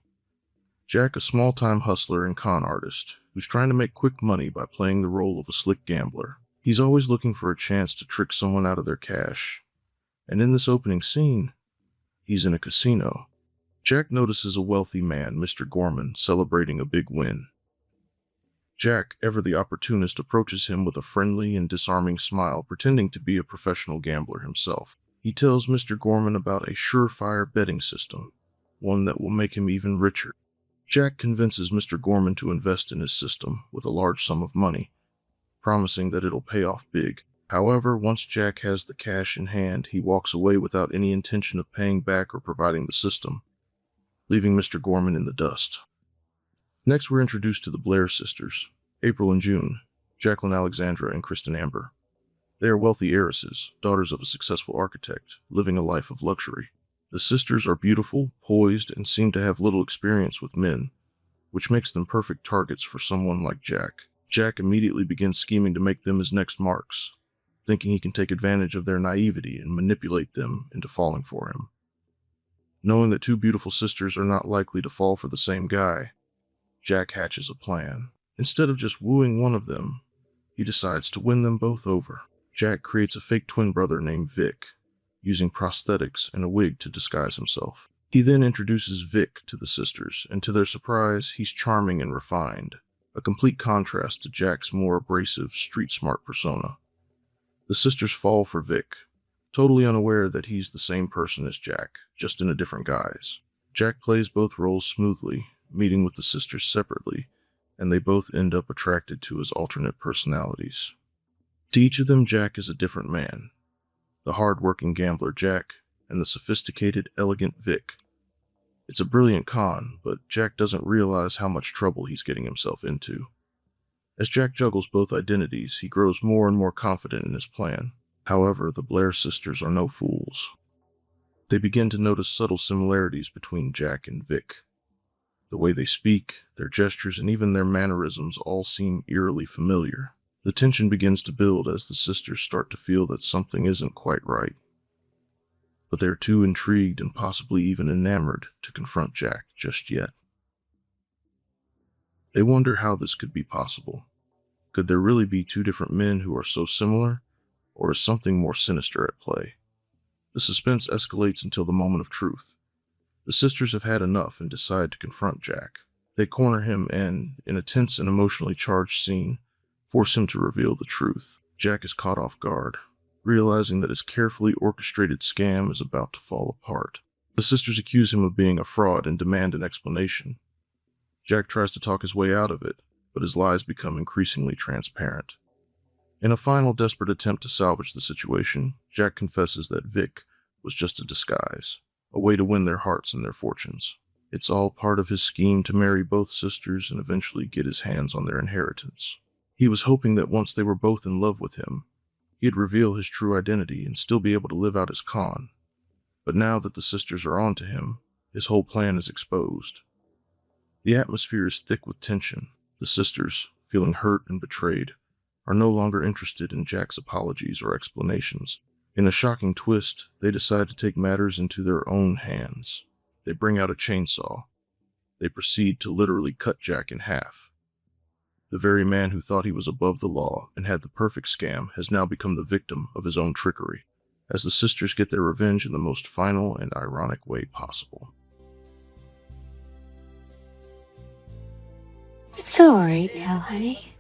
Jack, a small-time hustler and con artist, who's trying to make quick money by playing the role of a slick gambler. He's always looking for a chance to trick someone out of their cash. And in this opening scene, he's in a casino. Jack notices a wealthy man, Mr. Gorman, celebrating a big win. Jack, ever the opportunist, approaches him with a friendly and disarming smile, pretending to be a professional gambler himself. He tells Mr. Gorman about a surefire betting system, one that will make him even richer. Jack convinces Mr. Gorman to invest in his system with a large sum of money, promising that it'll pay off big. However, once Jack has the cash in hand, he walks away without any intention of paying back or providing the system, leaving Mr. Gorman in the dust. Next, we're introduced to the Blair sisters, April and June, Jacqueline Alexandra and Kristen Amber. They are wealthy heiresses, daughters of a successful architect, living a life of luxury. The sisters are beautiful, poised, and seem to have little experience with men, which makes them perfect targets for someone like Jack. Jack immediately begins scheming to make them his next marks, thinking he can take advantage of their naivety and manipulate them into falling for him. Knowing that two beautiful sisters are not likely to fall for the same guy, Jack hatches a plan. Instead of just wooing one of them, he decides to win them both over. Jack creates a fake twin brother named Vic, using prosthetics and a wig to disguise himself. He then introduces Vic to the sisters, and to their surprise, he's charming and refined, a complete contrast to Jack's more abrasive, street-smart persona. The sisters fall for Vic, totally unaware that he's the same person as Jack, just in a different guise. Jack plays both roles smoothly, meeting with the sisters separately, and they both end up attracted to his alternate personalities. To each of them, Jack is a different man. The hard-working gambler Jack, and the sophisticated, elegant Vic. It's a brilliant con, but Jack doesn't realize how much trouble he's getting himself into. As Jack juggles both identities, he grows more and more confident in his plan. However, the Blair sisters are no fools. They begin to notice subtle similarities between Jack and Vic. The way they speak, their gestures, and even their mannerisms all seem eerily familiar. The tension begins to build as the sisters start to feel that something isn't quite right. But they're too intrigued and possibly even enamored to confront Jack just yet. They wonder how this could be possible. Could there really be two different men who are so similar, or is something more sinister at play? The suspense escalates until the moment of truth. The sisters have had enough and decide to confront Jack. They corner him and, in a tense and emotionally charged scene, force him to reveal the truth. Jack is caught off guard, realizing that his carefully orchestrated scam is about to fall apart. The sisters accuse him of being a fraud and demand an explanation. Jack tries to talk his way out of it, but his lies become increasingly transparent. In a final desperate attempt to salvage the situation, Jack confesses that Vic was just a disguise, a way to win their hearts and their fortunes. It's all part of his scheme to marry both sisters and eventually get his hands on their inheritance. He was hoping that once they were both in love with him, he'd reveal his true identity and still be able to live out his con. But now that the sisters are on to him, his whole plan is exposed. The atmosphere is thick with tension. The sisters, feeling hurt and betrayed, are no longer interested in Jack's apologies or explanations. In a shocking twist, they decide to take matters into their own hands. They bring out a chainsaw. They proceed to literally cut Jack in half, The very man who thought he was above the law and had the perfect scam has now become the victim of his own trickery, as the sisters get their revenge in the most final and ironic way possible. It's all right now, honey.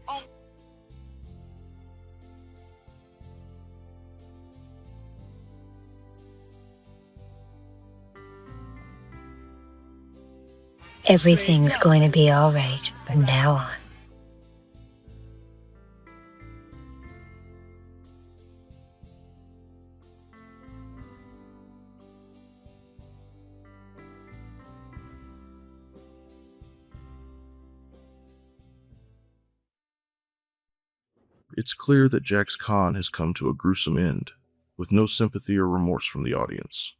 Everything's going to be all right from now on. It's clear that Jack's con has come to a gruesome end, with no sympathy or remorse from the audience.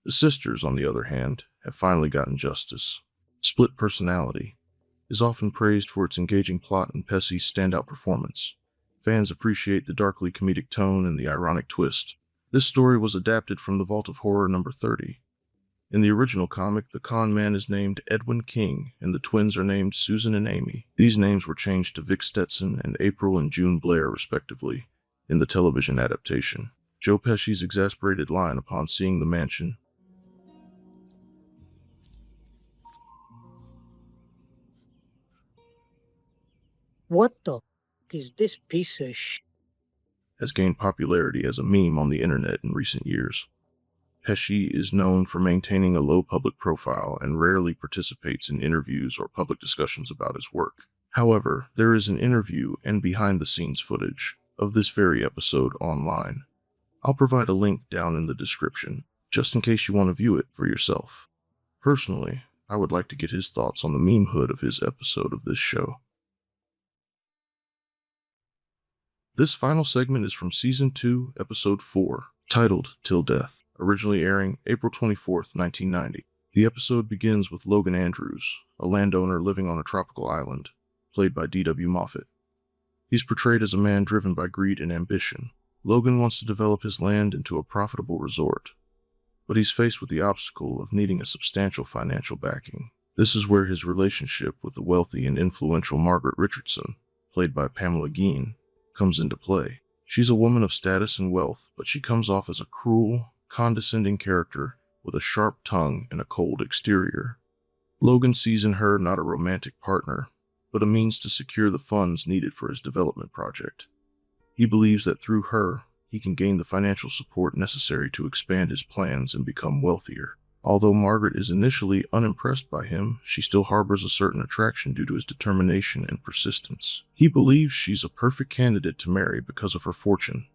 The sisters, on the other hand, have finally gotten justice. Split Personality is often praised for its engaging plot and Pesci's standout performance. Fans appreciate the darkly comedic tone and the ironic twist. This story was adapted from The Vault of Horror number 30. In the original comic, the con man is named Edwin King, and the twins are named Susan and Amy. These names were changed to Vic Stetson and April and June Blair, respectively, in the television adaptation. Joe Pesci's exasperated line upon seeing the mansion, What the is this piece of sh**? has gained popularity as a meme on the internet in recent years. Pesci is known for maintaining a low public profile and rarely participates in interviews or public discussions about his work. However, there is an interview and behind-the-scenes footage of this very episode online. I'll provide a link down in the description, just in case you want to view it for yourself. Personally, I would like to get his thoughts on the meme-hood of his episode of this show. This final segment is from Season 2, Episode 4, titled Til Death, originally airing April 24th, 1990. The episode begins with Logan Andrews, a landowner living on a tropical island, played by D.W. Moffat. He's portrayed as a man driven by greed and ambition. Logan wants to develop his land into a profitable resort, but he's faced with the obstacle of needing a substantial financial backing. This is where his relationship with the wealthy and influential Margaret Richardson, played by Pamela Geen, comes into play. She's a woman of status and wealth, but she comes off as a cruel, condescending character with a sharp tongue and a cold exterior. Logan sees in her not a romantic partner, but a means to secure the funds needed for his development project. He believes that through her, he can gain the financial support necessary to expand his plans and become wealthier. Although Margaret is initially unimpressed by him, she still harbors a certain attraction due to his determination and persistence. He believes she's a perfect candidate to marry because of her fortune.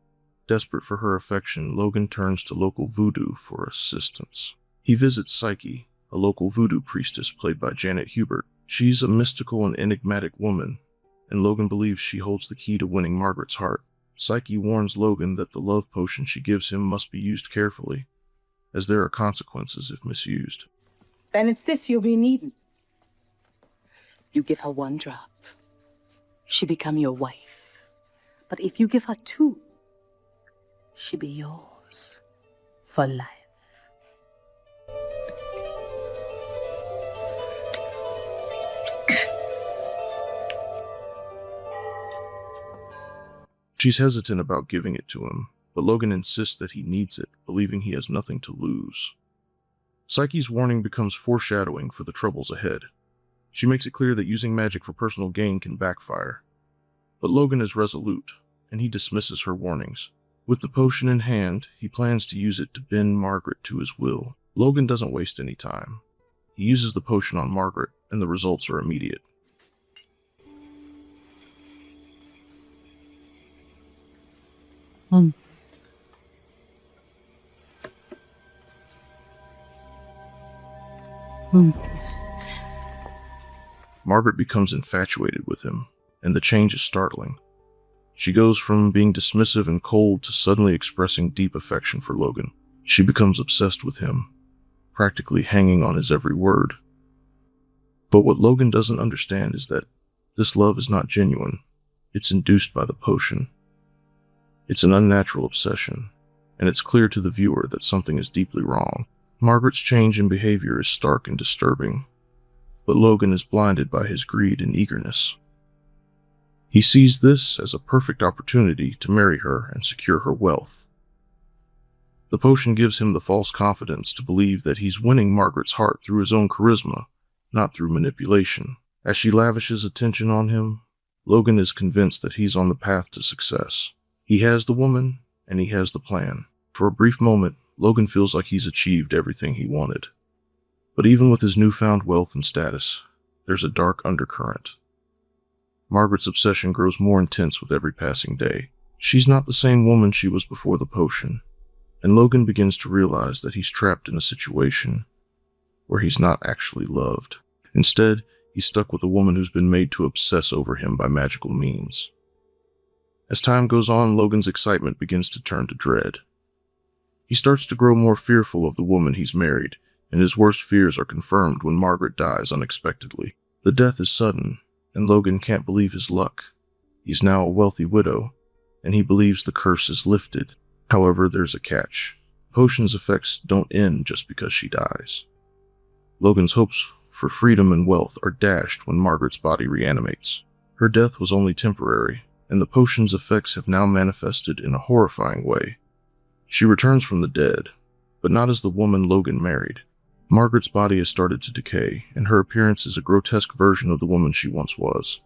Desperate for her affection, Logan turns to local voodoo for assistance. He visits Psyche, a local voodoo priestess played by Janet Hubert. She's a mystical and enigmatic woman, and Logan believes she holds the key to winning Margaret's heart. Psyche warns Logan that the love potion she gives him must be used carefully, as there are consequences if misused. Then it's this you'll be needing. You give her 1 drop, she become your wife. But if you give her 2, she be yours for life. She's hesitant about giving it to him, but Logan insists that he needs it, believing he has nothing to lose. Psyche's warning becomes foreshadowing for the troubles ahead. She makes it clear that using magic for personal gain can backfire. But Logan is resolute, and he dismisses her warnings. With the potion in hand, he plans to use it to bend Margaret to his will. Logan doesn't waste any time. He uses the potion on Margaret, and the results are immediate. Margaret becomes infatuated with him, and the change is startling. She goes from being dismissive and cold to suddenly expressing deep affection for Logan. She becomes obsessed with him, practically hanging on his every word. But what Logan doesn't understand is that this love is not genuine. It's induced by the potion. It's an unnatural obsession, and it's clear to the viewer that something is deeply wrong. Margaret's change in behavior is stark and disturbing, but Logan is blinded by his greed and eagerness. He sees this as a perfect opportunity to marry her and secure her wealth. The potion gives him the false confidence to believe that he's winning Margaret's heart through his own charisma, not through manipulation. As she lavishes attention on him, Logan is convinced that he's on the path to success. He has the woman, and he has the plan. For a brief moment, Logan feels like he's achieved everything he wanted. But even with his newfound wealth and status, there's a dark undercurrent. Margaret's obsession grows more intense with every passing day. She's not the same woman she was before the potion, and Logan begins to realize that he's trapped in a situation where he's not actually loved. Instead, he's stuck with a woman who's been made to obsess over him by magical means. As time goes on, Logan's excitement begins to turn to dread. He starts to grow more fearful of the woman he's married, and his worst fears are confirmed when Margaret dies unexpectedly. The death is sudden, and Logan can't believe his luck. He's now a wealthy widow, and he believes the curse is lifted. However, there's a catch. Potion's effects don't end just because she dies. Logan's hopes for freedom and wealth are dashed when Margaret's body reanimates. Her death was only temporary, and the potion's effects have now manifested in a horrifying way. She returns from the dead, but not as the woman Logan married. Margaret's body has started to decay, and her appearance is a grotesque version of the woman she once was.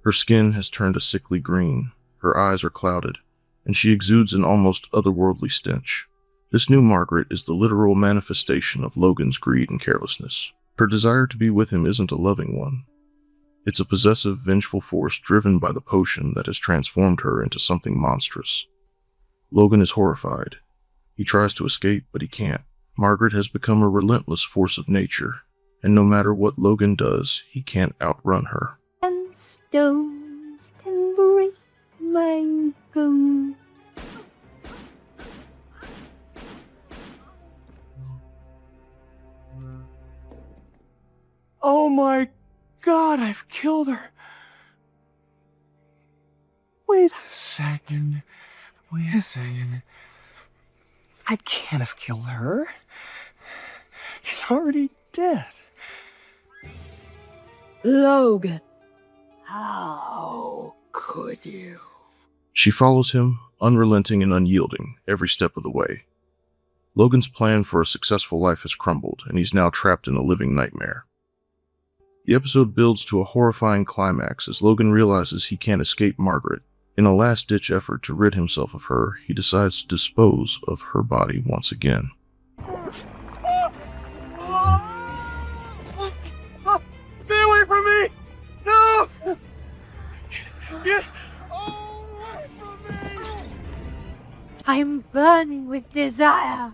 Her skin has turned a sickly green, her eyes are clouded, and she exudes an almost otherworldly stench. This new Margaret is the literal manifestation of Logan's greed and carelessness. Her desire to be with him isn't a loving one. It's a possessive, vengeful force driven by the potion that has transformed her into something monstrous. Logan is horrified. He tries to escape, but he can't. Margaret has become a relentless force of nature, and no matter what Logan does, he can't outrun her. And stones can break my bones. Oh my God, I've killed her. Wait a second. I can't have killed her. She's already dead. Logan, how could you? She follows him, unrelenting and unyielding, every step of the way. Logan's plan for a successful life has crumbled, and he's now trapped in a living nightmare. The episode builds to a horrifying climax as Logan realizes he can't escape Margaret. In a last-ditch effort to rid himself of her, he decides to dispose of her body once again. Stay away from me! No! Get away from me! I'm burning with desire.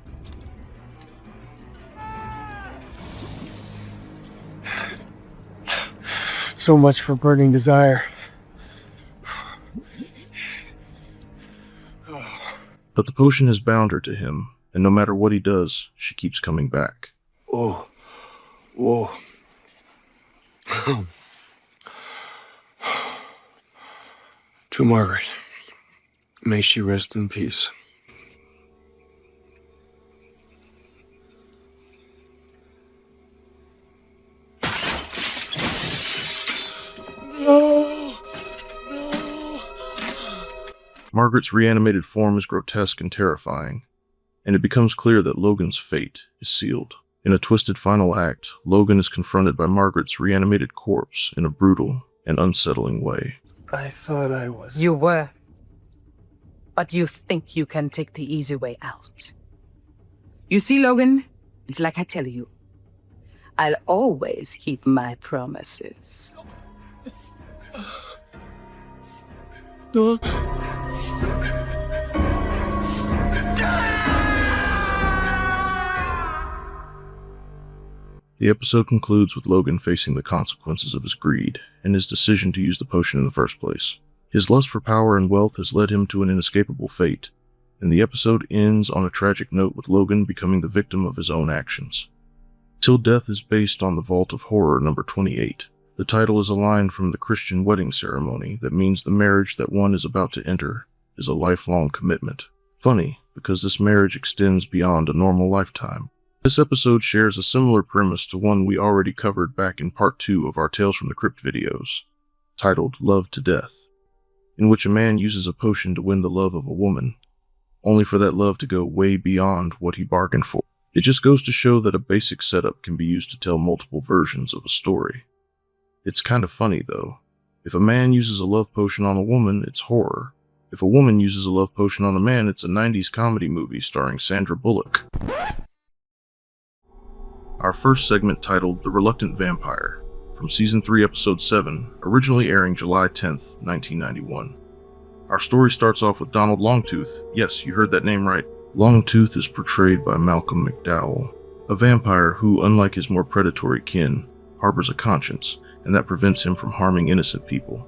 So much for burning desire. But the potion has bound her to him, and no matter what he does, she keeps coming back. Oh. Whoa. To Margaret. May she rest in peace. Margaret's reanimated form is grotesque and terrifying, and it becomes clear that Logan's fate is sealed. In a twisted final act, Logan is confronted by Margaret's reanimated corpse in a brutal and unsettling way. I thought I was... You were. But you think you can take the easy way out. You see, Logan, it's like I tell you. I'll always keep my promises. The episode concludes with Logan facing the consequences of his greed and his decision to use the potion in the first place. His lust for power and wealth has led him to an inescapable fate, and the episode ends on a tragic note with Logan becoming the victim of his own actions. Til Death is based on the Vault of Horror number 28. The title is a line from the Christian wedding ceremony that means the marriage that one is about to enter is a lifelong commitment. Funny, because this marriage extends beyond a normal lifetime. This episode shares a similar premise to one we already covered back in part 2 of our Tales from the Crypt videos. titled Love to Death, in which a man uses a potion to win the love of a woman, only for that love to go way beyond what he bargained for. It just goes to show that a basic setup can be used to tell multiple versions of a story. It's kind of funny, though. If a man uses a love potion on a woman, it's horror. If a woman uses a love potion on a man, it's a 90s comedy movie starring Sandra Bullock. Our first segment, titled The Reluctant Vampire, from Season 3, Episode 7, originally airing July 10th, 1991. Our story starts off with Donald Longtooth. Yes, you heard that name right. Longtooth is portrayed by Malcolm McDowell, a vampire who, unlike his more predatory kin, harbors a conscience, and that prevents him from harming innocent people.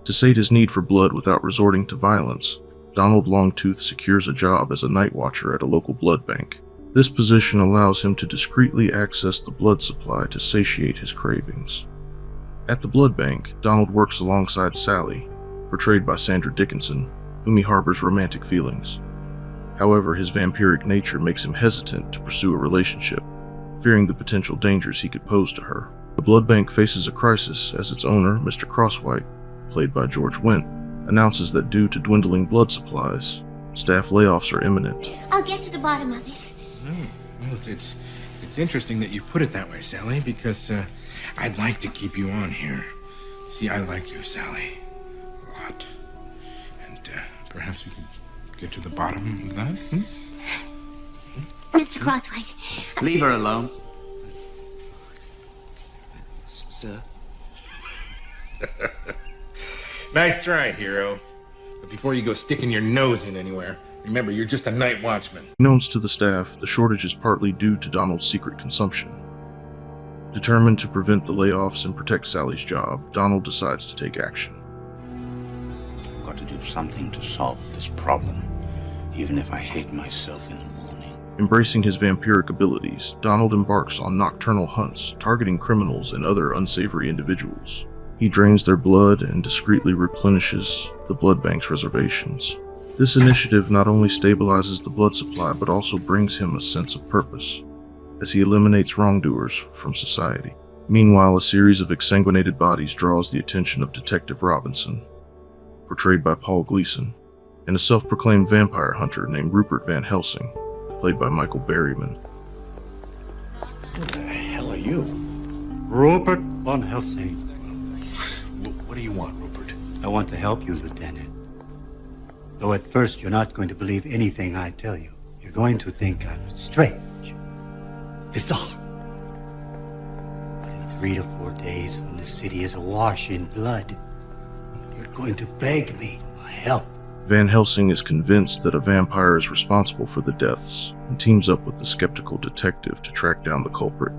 To sate his need for blood without resorting to violence, Donald Longtooth secures a job as a night watcher at a local blood bank. This position allows him to discreetly access the blood supply to satiate his cravings. At the blood bank, Donald works alongside Sally, portrayed by Sandra Dickinson, whom he harbors romantic feelings. However, his vampiric nature makes him hesitant to pursue a relationship, fearing the potential dangers he could pose to her. The blood bank faces a crisis as its owner, Mr. Crosswhite, played by George Wendt, announces that due to dwindling blood supplies, staff layoffs are imminent. I'll get to the bottom of it. Well, it's interesting that you put it that way, Sally, because I'd like to keep you on here. See, I like you, Sally, a lot. And perhaps we could get to the bottom of that, Mr. Crosswhite. Leave her alone. Sir? Nice try, hero. But before you go sticking your nose in anywhere, remember, you're just a night watchman. Unknowns to the staff, the shortage is partly due to Donald's secret consumption. Determined to prevent the layoffs and protect Sally's job, Donald decides to take action. I've got to do something to solve this problem, even if I hate myself in the morning. Embracing his vampiric abilities, Donald embarks on nocturnal hunts, targeting criminals and other unsavory individuals. He drains their blood and discreetly replenishes the blood bank's reservations. This initiative not only stabilizes the blood supply, but also brings him a sense of purpose, as he eliminates wrongdoers from society. Meanwhile, a series of exsanguinated bodies draws the attention of Detective Robinson, portrayed by Paul Gleason, and a self-proclaimed vampire hunter named Rupert Van Helsing, played by Michael Berryman. Who the hell are you? Rupert Van Helsing. What do you want, Rupert? I want to help you, Lieutenant. Though at first you're not going to believe anything I tell you. You're going to think I'm strange, bizarre. But in 3 to 4 days, when the city is awash in blood, you're going to beg me for my help. Van Helsing is convinced that a vampire is responsible for the deaths and teams up with the skeptical detective to track down the culprit.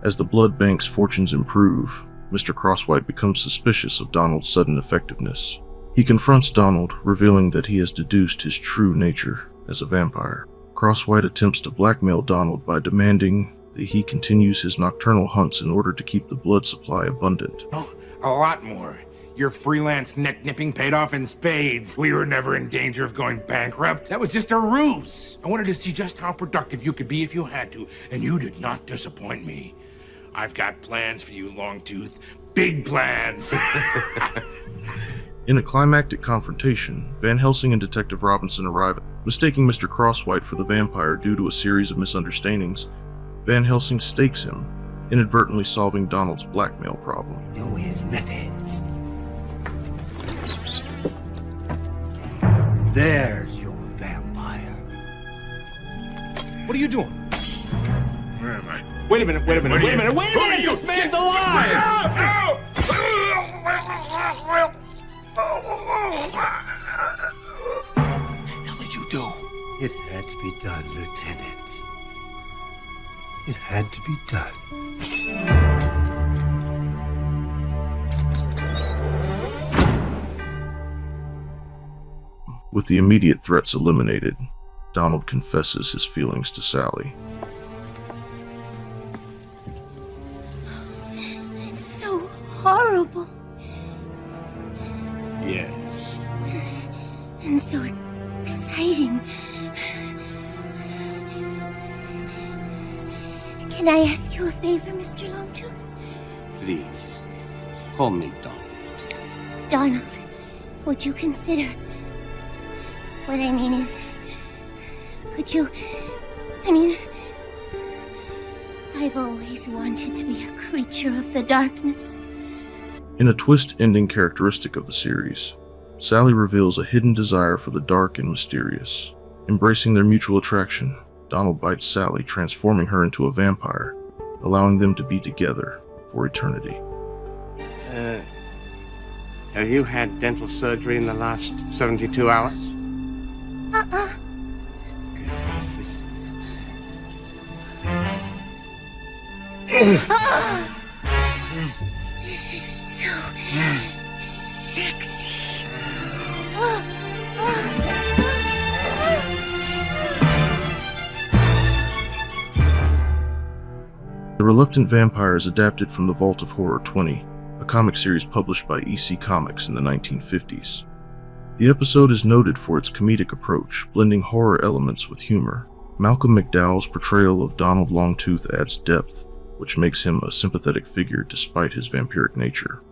As the blood bank's fortunes improve, Mr. Crosswhite becomes suspicious of Donald's sudden effectiveness. He confronts Donald, revealing that he has deduced his true nature as a vampire. Crosswhite attempts to blackmail Donald by demanding that he continues his nocturnal hunts in order to keep the blood supply abundant. Oh, a lot more. Your freelance neck-nipping paid off in spades. We were never in danger of going bankrupt. That was just a ruse. I wanted to see just how productive you could be if you had to, and you did not disappoint me. I've got plans for you, Longtooth. Big plans. In a climactic confrontation, Van Helsing and Detective Robinson arrive, mistaking Mr. Crosswhite for the vampire due to a series of misunderstandings. Van Helsing stakes him, inadvertently solving Donald's blackmail problem. Know his methods. There's your vampire. What are you doing? Where am I? Wait a minute, wait a minute, wait a minute, wait a minute! This man's alive! What the hell did you do? It had to be done, Lieutenant. It had to be done. With the immediate threats eliminated, Donald confesses his feelings to Sally. It's so horrible. Yes. And so exciting. Can I ask you a favor, Mr. Longtooth? Please. Call me Donald. Donald, would you consider... What I mean is... Could you... I've always wanted to be a creature of the darkness. In a twist ending characteristic of the series, Sally reveals a hidden desire for the dark and mysterious. Embracing their mutual attraction, Donald bites Sally, transforming her into a vampire, allowing them to be together for eternity. Have you had dental surgery in the last 72 hours? This is so sexy. The Reluctant Vampire is adapted from The Vault of Horror 20, a comic series published by EC Comics in the 1950s. The episode is noted for its comedic approach, blending horror elements with humor. Malcolm McDowell's portrayal of Donald Longtooth adds depth, which makes him a sympathetic figure despite his vampiric nature.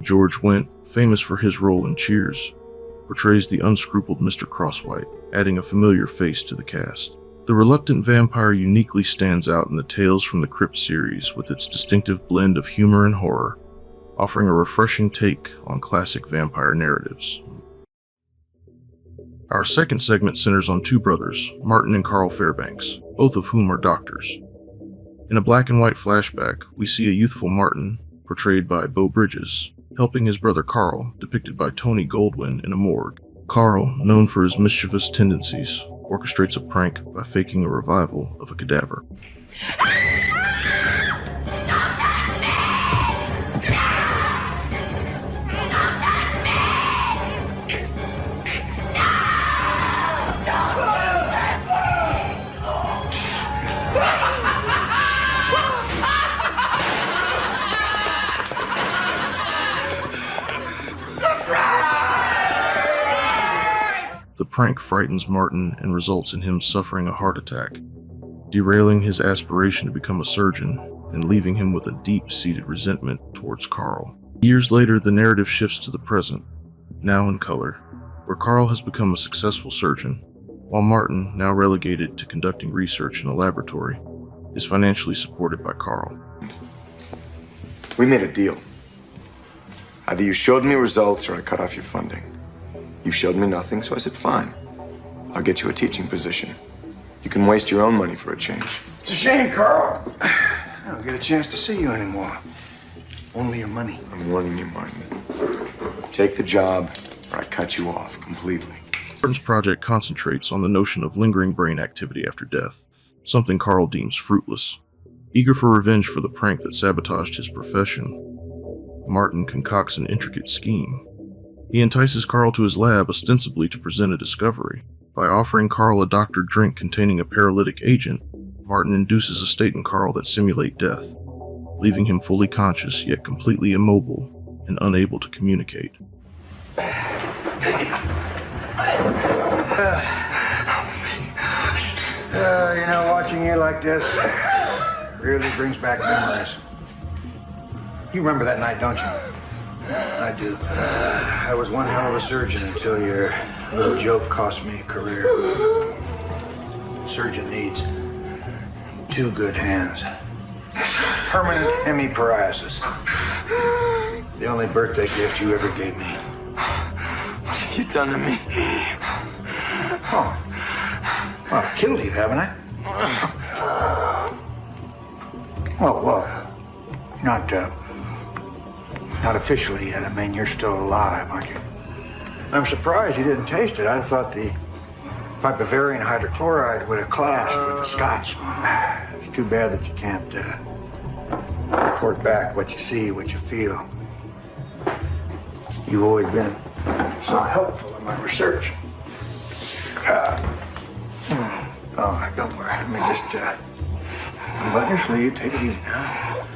George Wendt, famous for his role in Cheers, portrays the unscrupuled Mr. Crosswhite, adding a familiar face to the cast. The Reluctant Vampire uniquely stands out in the Tales from the Crypt series with its distinctive blend of humor and horror, offering a refreshing take on classic vampire narratives. Our second segment centers on two brothers, Martin and Carl Fairbanks, both of whom are doctors. In a black and white flashback, we see a youthful Martin, portrayed by Beau Bridges, helping his brother Carl, depicted by Tony Goldwyn in a morgue. Carl, known for his mischievous tendencies, orchestrates a prank by faking a revival of a cadaver. The prank frightens Martin and results in him suffering a heart attack, derailing his aspiration to become a surgeon and leaving him with a deep-seated resentment towards Carl. Years later, the narrative shifts to the present, now in color, where Carl has become a successful surgeon, while Martin, now relegated to conducting research in a laboratory, is financially supported by Carl. We made a deal. Either you showed me results or I cut off your funding. You showed me nothing, so I said, fine. I'll get you a teaching position. You can waste your own money for a change. It's a shame, Carl. I don't get a chance to see you anymore. Only your money. I'm warning you, Martin. Take the job, or I cut you off completely. Martin's project concentrates on the notion of lingering brain activity after death, something Carl deems fruitless. Eager for revenge for the prank that sabotaged his profession, Martin concocts an intricate scheme. He entices Carl to his lab ostensibly to present a discovery. By offering Carl a doctored drink containing a paralytic agent, Martin induces a state in Carl that simulate death, leaving him fully conscious yet completely immobile and unable to communicate. Watching you like this really brings back memories. You remember that night, don't you? I do. I was one hell of a surgeon until your little joke cost me a career. Surgeon needs two good hands. Permanent hemipariasis. The only birthday gift you ever gave me. What have you done to me? Oh. Well, I've killed you, haven't I? Well, not officially yet. I mean, you're still alive, aren't you? I'm surprised you didn't taste it. I thought the Bavarian hydrochloride would have clashed with the scotch. It's too bad that you can't report back what you see, what you feel. You've always been so helpful in my research. Don't worry. Let me just button your sleeve. Take it easy now.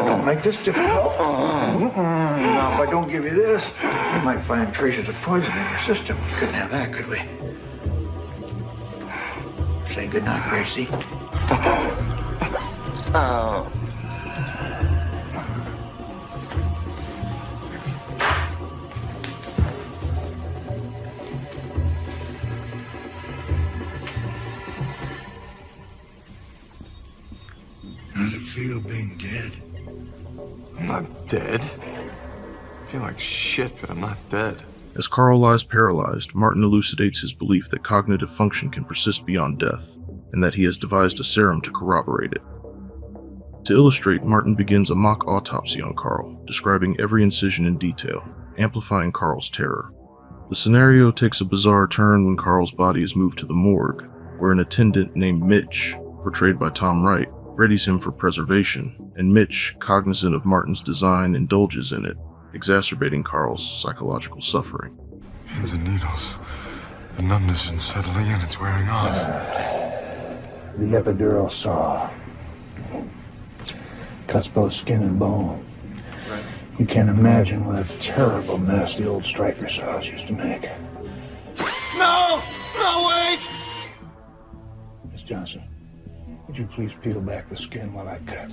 Don't make this difficult. Now, if I don't give you this, you might find traces of poison in your system. We couldn't have that, could we? Say goodnight, Gracie. feel being dead? I'm not dead. I feel like shit, but I'm not dead. As Carl lies paralyzed, Martin elucidates his belief that cognitive function can persist beyond death, and that he has devised a serum to corroborate it. To illustrate, Martin begins a mock autopsy on Carl, describing every incision in detail, amplifying Carl's terror. The scenario takes a bizarre turn when Carl's body is moved to the morgue, where an attendant named Mitch, portrayed by Tom Wright, readies him for preservation, and Mitch, cognizant of Martin's design, indulges in it, exacerbating Carl's psychological suffering. Pins and needles. The numbness isn't settling in, it's wearing off. The epidural saw. Cuts both skin and bone. Right. You can't imagine what a terrible mess the old striker saws used to make. No! No, wait! Miss Johnson, would you please peel back the skin while I cut?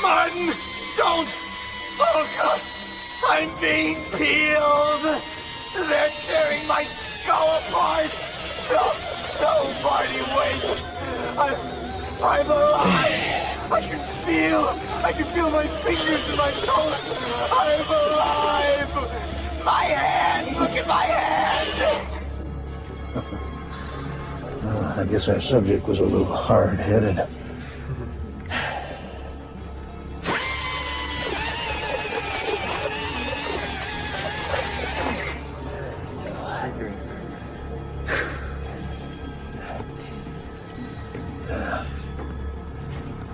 Martin! Don't! Oh, God! I'm being peeled! They're tearing my skull apart! No! No, Marty, wait! I'm alive! I can feel my fingers and my toes! I'm alive! My hand! Look at my hand! I guess our subject was a little hard-headed.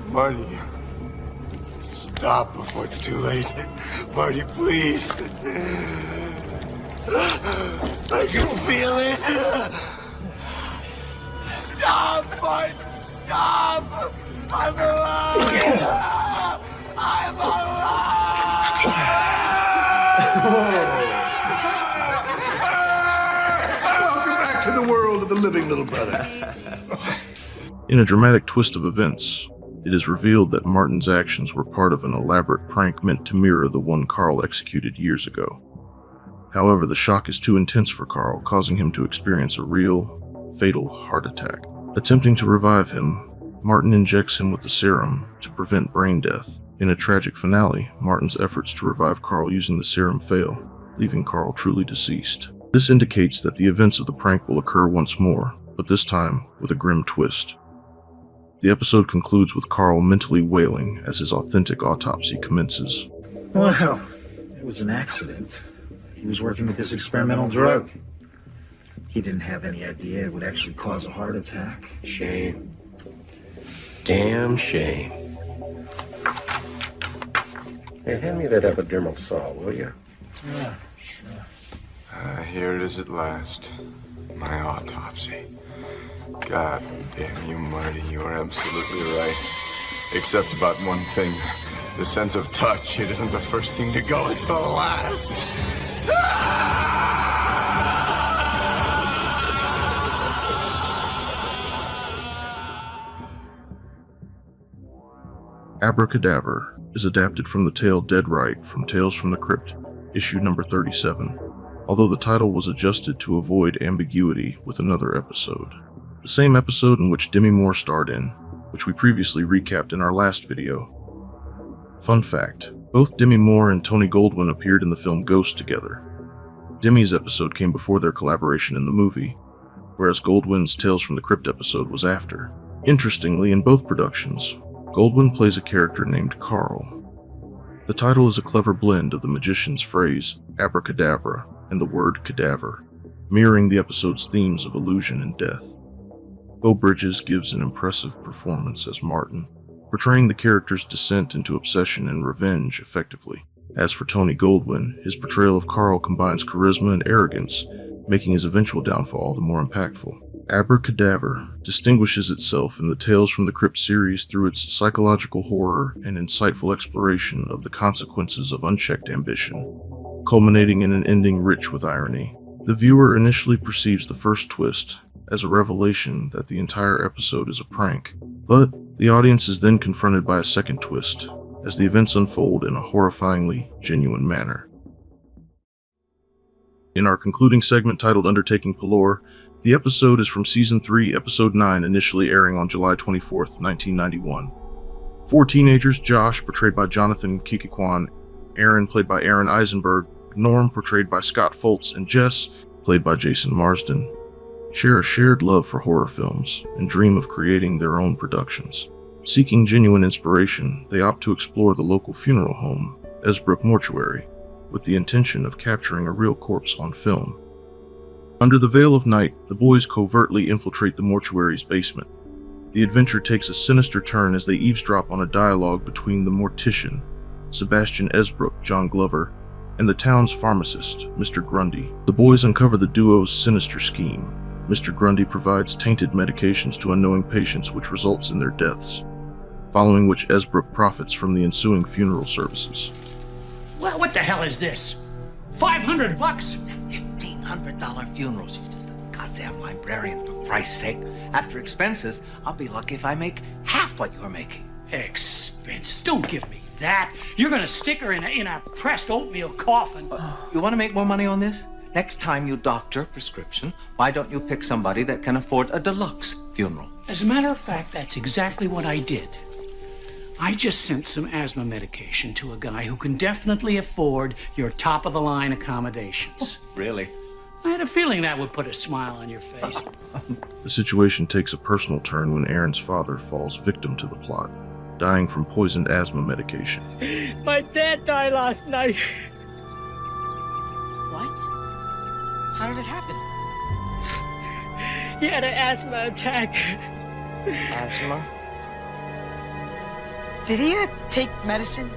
Marty, stop before it's too late. Marty, please. I can feel it! Stop, Martin! Stop! I'm alive! I'm alive! Welcome back to the world of the living, little brother. In a dramatic twist of events, it is revealed that Martin's actions were part of an elaborate prank meant to mirror the one Carl executed years ago. However, the shock is too intense for Carl, causing him to experience a real, fatal heart attack. Attempting to revive him, Martin injects him with the serum to prevent brain death. In a tragic finale, Martin's efforts to revive Carl using the serum fail, leaving Carl truly deceased. This indicates that the events of the prank will occur once more, but this time with a grim twist. The episode concludes with Carl mentally wailing as his authentic autopsy commences. Well, it was an accident. He was working with this experimental drug. He didn't have any idea it would actually cause a heart attack. Shame. Damn shame. Hey, hand me that epidermal saw, will you? Yeah, sure. Here it is at last. My autopsy. God damn you, Marty. You are absolutely right. Except about one thing. The sense of touch. It isn't the first thing to go, it's the last. Abra Cadaver is adapted from the tale Dead Right from Tales from the Crypt, issue number 37, although the title was adjusted to avoid ambiguity with another episode. The same episode in which Demi Moore starred in, which we previously recapped in our last video. Fun fact, both Demi Moore and Tony Goldwyn appeared in the film Ghost together. Demi's episode came before their collaboration in the movie, whereas Goldwyn's Tales from the Crypt episode was after. Interestingly, in both productions, Goldwyn plays a character named Carl. The title is a clever blend of the magician's phrase, Abra Cadaver, and the word cadaver, mirroring the episode's themes of illusion and death. Beau Bridges gives an impressive performance as Martin, portraying the character's descent into obsession and revenge effectively. As for Tony Goldwyn, his portrayal of Carl combines charisma and arrogance, making his eventual downfall the more impactful. Abra Cadaver distinguishes itself in the Tales from the Crypt series through its psychological horror and insightful exploration of the consequences of unchecked ambition, culminating in an ending rich with irony. The viewer initially perceives the first twist as a revelation that the entire episode is a prank, but the audience is then confronted by a second twist as the events unfold in a horrifyingly genuine manner. In our concluding segment titled Undertaking Parlor, the episode is from Season 3, Episode 9, initially airing on July 24th, 1991. 4 teenagers, Josh, portrayed by Jonathan Kikikwan, Aaron, played by Aaron Eisenberg, Norm, portrayed by Scott Foltz, and Jess, played by Jason Marsden, share a shared love for horror films and dream of creating their own productions. Seeking genuine inspiration, they opt to explore the local funeral home, Esbrook Mortuary, with the intention of capturing a real corpse on film. Under the veil of night, the boys covertly infiltrate the mortuary's basement. The adventure takes a sinister turn as they eavesdrop on a dialogue between the mortician, Sebastian Esbrook, John Glover, and the town's pharmacist, Mr. Grundy. The boys uncover the duo's sinister scheme. Mr. Grundy provides tainted medications to unknowing patients, which results in their deaths, following which Esbrook profits from the ensuing funeral services. Well, what the hell is this? $500 bucks? It's a $1,500 funeral. She's just a goddamn librarian, for Christ's sake. After expenses, I'll be lucky if I make half what you're making. Expenses? Don't give me that. You're gonna stick her in a pressed oatmeal coffin. You want to make more money on this? Next time you doctor a prescription, why don't you pick somebody that can afford a deluxe funeral? As a matter of fact, that's exactly what I did. I just sent some asthma medication to a guy who can definitely afford your top-of-the-line accommodations. Really? I had a feeling that would put a smile on your face. The situation takes a personal turn when Aaron's father falls victim to the plot, dying from poisoned asthma medication. My dad died last night. What? How did it happen? He had an asthma attack. Asthma? Did he take medicine?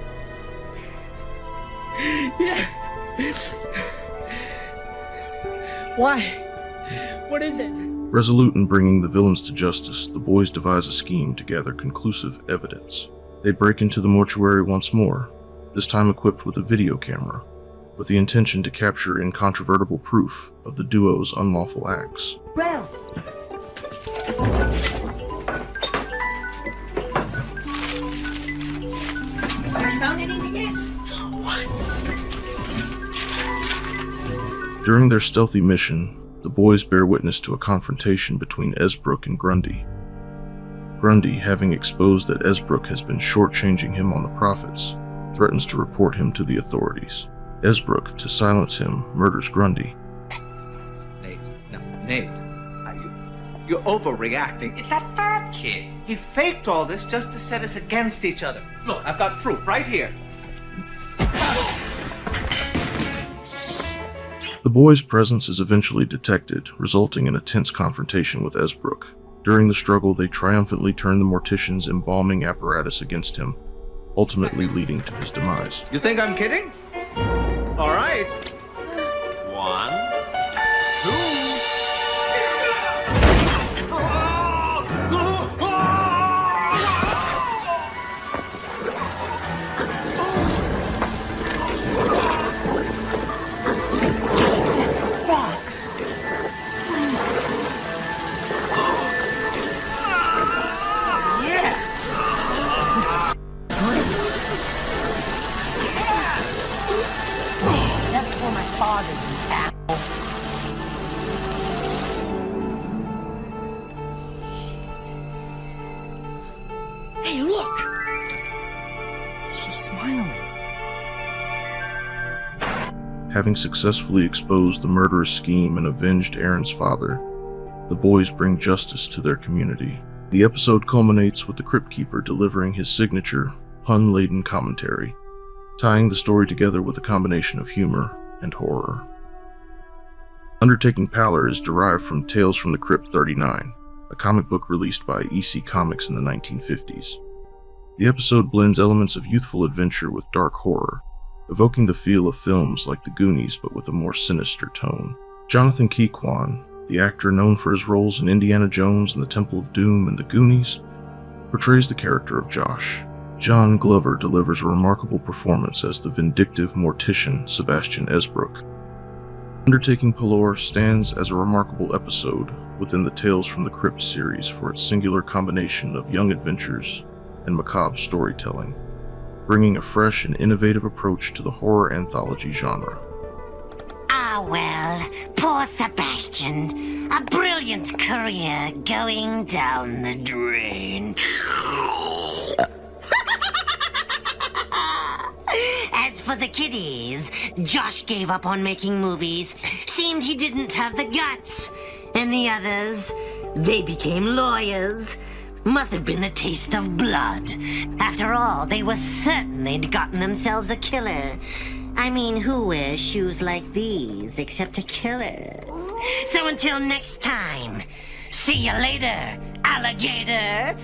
Yeah. Why? What is it? Resolute in bringing the villains to justice, the boys devise a scheme to gather conclusive evidence. They break into the mortuary once more, this time equipped with a video camera, with the intention to capture incontrovertible proof of the duo's unlawful acts. Well. Have you found anything yet? During their stealthy mission, the boys bear witness to a confrontation between Esbrook and Grundy. Grundy, having exposed that Esbrook has been shortchanging him on the profits, threatens to report him to the authorities. Esbrook, to silence him, murders Grundy. Nate, you're overreacting. It's that fat kid. He faked all this just to set us against each other. Look, I've got proof right here. The boys' presence is eventually detected, resulting in a tense confrontation with Esbrook. During the struggle, they triumphantly turn the mortician's embalming apparatus against him, ultimately leading to his demise. You think I'm kidding? All right. 1, 2. Hey, look! She's smiling. Having successfully exposed the murderous scheme and avenged Aaron's father, the boys bring justice to their community. The episode culminates with the Crypt Keeper delivering his signature, pun-laden commentary, tying the story together with a combination of humor and horror. Undertaking Parlor is derived from Tales from the Crypt 39, a comic book released by EC Comics in the 1950s. The episode blends elements of youthful adventure with dark horror, evoking the feel of films like The Goonies but with a more sinister tone. Jonathan Kikwan, the actor known for his roles in Indiana Jones and the Temple of Doom and The Goonies, portrays the character of Josh. John Glover delivers a remarkable performance as the vindictive mortician Sebastian Esbrook. Undertaking Parlor stands as a remarkable episode within the Tales from the Crypt series for its singular combination of young adventures and macabre storytelling, bringing a fresh and innovative approach to the horror anthology genre. Ah, well, poor Sebastian. A brilliant career going down the drain. for the kiddies. Josh gave up on making movies. Seemed he didn't have the guts. And the others, they became lawyers. Must have been the taste of blood. After all, they were certain they'd gotten themselves a killer. I mean, who wears shoes like these except a killer? So until next time, see you later, alligator!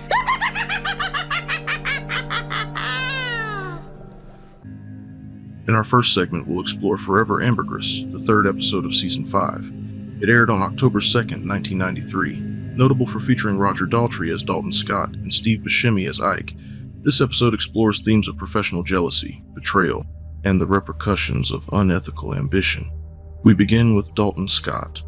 In our first segment, we'll explore Forever Ambergris, the third episode of Season 5. It aired on October 2nd, 1993. Notable for featuring Roger Daltrey as Dalton Scott and Steve Buscemi as Ike, this episode explores themes of professional jealousy, betrayal, and the repercussions of unethical ambition. We begin with Dalton Scott,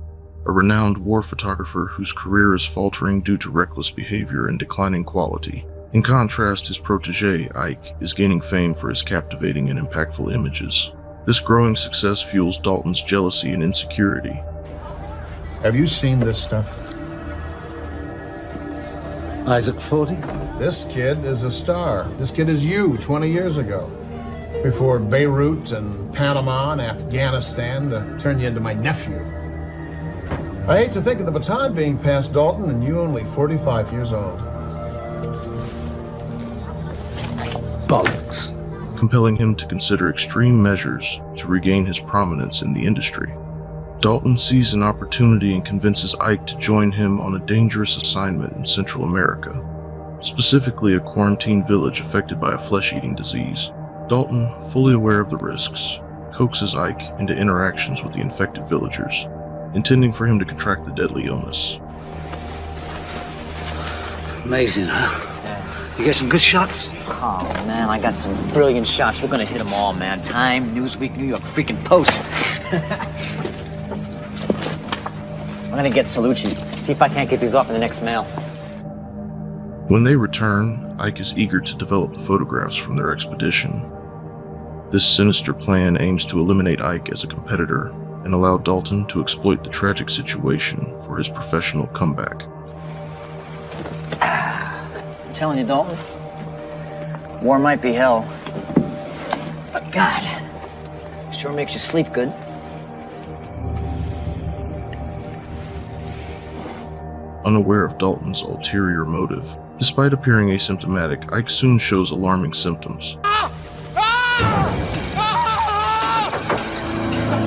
a renowned war photographer whose career is faltering due to reckless behavior and declining quality. In contrast, his protege, Ike, is gaining fame for his captivating and impactful images. This growing success fuels Dalton's jealousy and insecurity. Have you seen this stuff? Isaac 40? This kid is a star. This kid is you 20 years ago. Before Beirut and Panama and Afghanistan to turn you into my nephew. I hate to think of the baton being passed Dalton and you only 45 years old. Bollocks. Compelling him to consider extreme measures to regain his prominence in the industry. Dalton sees an opportunity and convinces Ike to join him on a dangerous assignment in Central America, specifically a quarantine village affected by a flesh-eating disease. Dalton, fully aware of the risks, coaxes Ike into interactions with the infected villagers, intending for him to contract the deadly illness. Amazing, huh? You got some good shots? Oh, man, I got some brilliant shots. We're gonna hit them all, man. Time, Newsweek, New York freaking Post. I'm gonna get Salucci. See if I can't get these off in the next mail. When they return, Ike is eager to develop the photographs from their expedition. This sinister plan aims to eliminate Ike as a competitor and allow Dalton to exploit the tragic situation for his professional comeback. I'm telling you, Dalton, war might be hell, but God, sure makes you sleep good. Unaware of Dalton's ulterior motive, despite appearing asymptomatic, Ike soon shows alarming symptoms.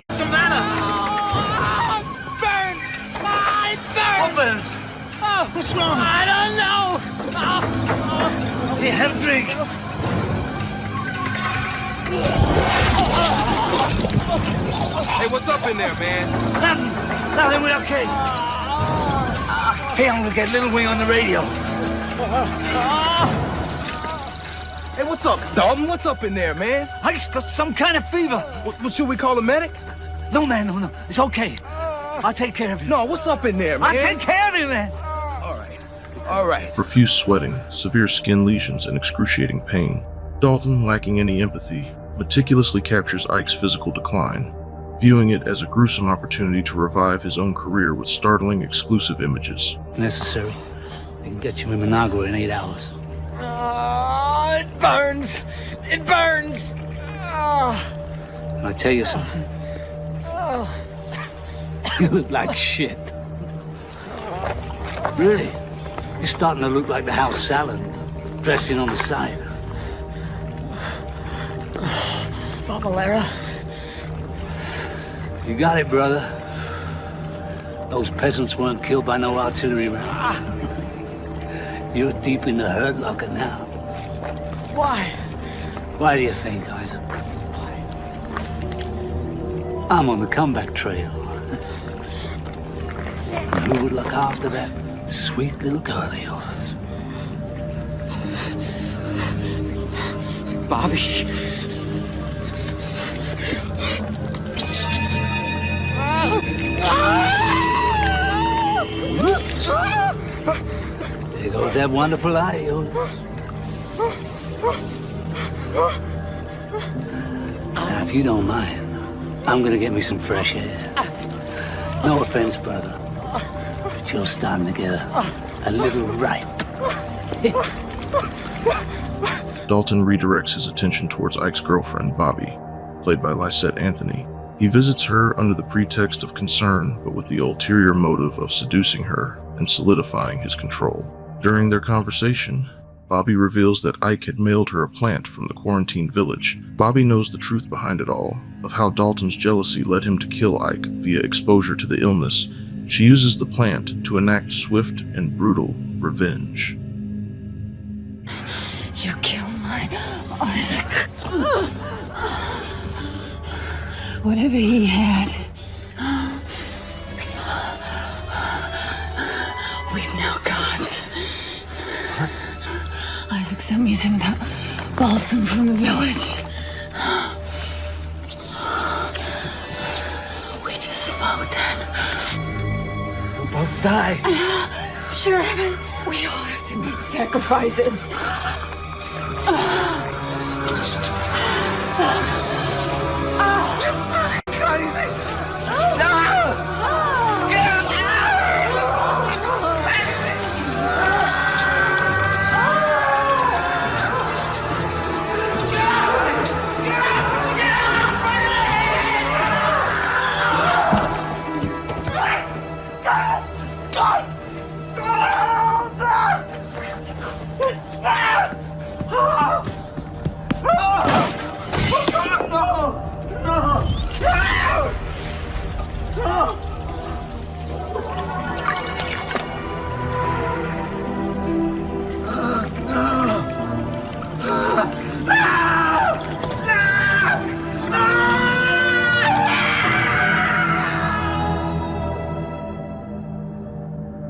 What's the matter? Burns! My burns! What burns? Oh, what's wrong? I don't know. Here, have a drink. Hey, what's up in there, man? Nothing, we're okay. Hey, I'm gonna get Little Wing on the radio. Hey, what's up, Dalton? What's up in there, man? I just got some kind of fever. What should we call a medic? No, man, no. It's okay. I'll take care of you. No, what's up in there, man? I'll take care of you, man. All right. Profuse sweating, severe skin lesions, and excruciating pain. Dalton, lacking any empathy, meticulously captures Ike's physical decline, viewing it as a gruesome opportunity to revive his own career with startling, exclusive images. Necessary. I can get you in Managua in 8 hours. It burns. It burns. Can I tell you something? You look like shit. Really? You're starting to look like the house salad, dressing on the side. Babalera. You got it, brother. Those peasants weren't killed by no artillery rounds. You're deep in the hurt locker now. Why? Why do you think, Isaac? I'm on the comeback trail. And who would look after that sweet little girl of yours? Bobby. There goes that wonderful eye of yours. Now, if you don't mind, I'm gonna get me some fresh air. No offense, brother, but you're starting to get a little ripe. Dalton redirects his attention towards Ike's girlfriend, Bobby. played by Lysette Anthony. He visits her under the pretext of concern, but with the ulterior motive of seducing her and solidifying his control. During their conversation, Bobby reveals that Ike had mailed her a plant from the quarantined village. Bobby knows the truth behind it all, of how Dalton's jealousy led him to kill Ike via exposure to the illness. She uses the plant to enact swift and brutal revenge. You killed my Isaac. Whatever he had, we've now got. Isaac sent me some balsam from the village. We just smoked it. We'll both die. Sure, we all have to make sacrifices. Crazy!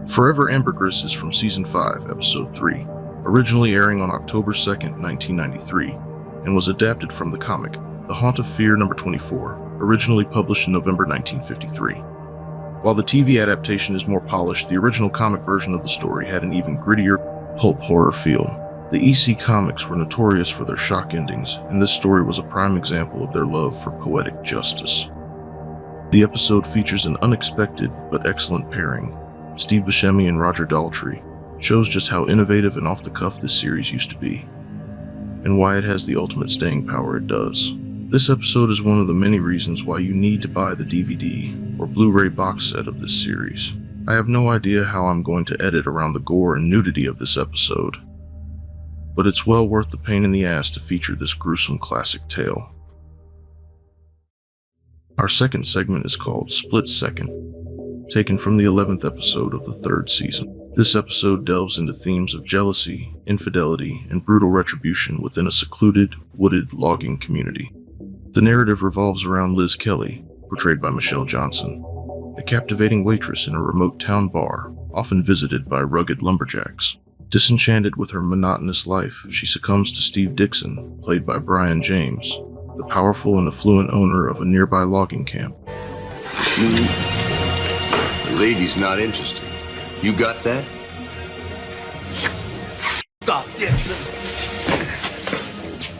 Forever Ambergris is from Season 5, Episode 3, originally airing on October 2nd, 1993, and was adapted from the comic The Haunt of Fear No. 24, originally published in November 1953. While the TV adaptation is more polished, the original comic version of the story had an even grittier, pulp horror feel. The EC comics were notorious for their shock endings, and this story was a prime example of their love for poetic justice. The episode features an unexpected but excellent pairing. Steve Buscemi and Roger Daltrey shows just how innovative and off-the-cuff this series used to be, and why it has the ultimate staying power it does. This episode is one of the many reasons why you need to buy the DVD or Blu-ray box set of this series. I have no idea how I'm going to edit around the gore and nudity of this episode, but it's well worth the pain in the ass to feature this gruesome classic tale. Our second segment is called Split Second, taken from the 11th episode of the 3rd season. This episode delves into themes of jealousy, infidelity, and brutal retribution within a secluded, wooded logging community. The narrative revolves around Liz Kelly, portrayed by Michelle Johnson, a captivating waitress in a remote town bar, often visited by rugged lumberjacks. Disenchanted with her monotonous life, she succumbs to Steve Dixon, played by Brian James, the powerful and affluent owner of a nearby logging camp. The lady's not interested. You got that? Stop this.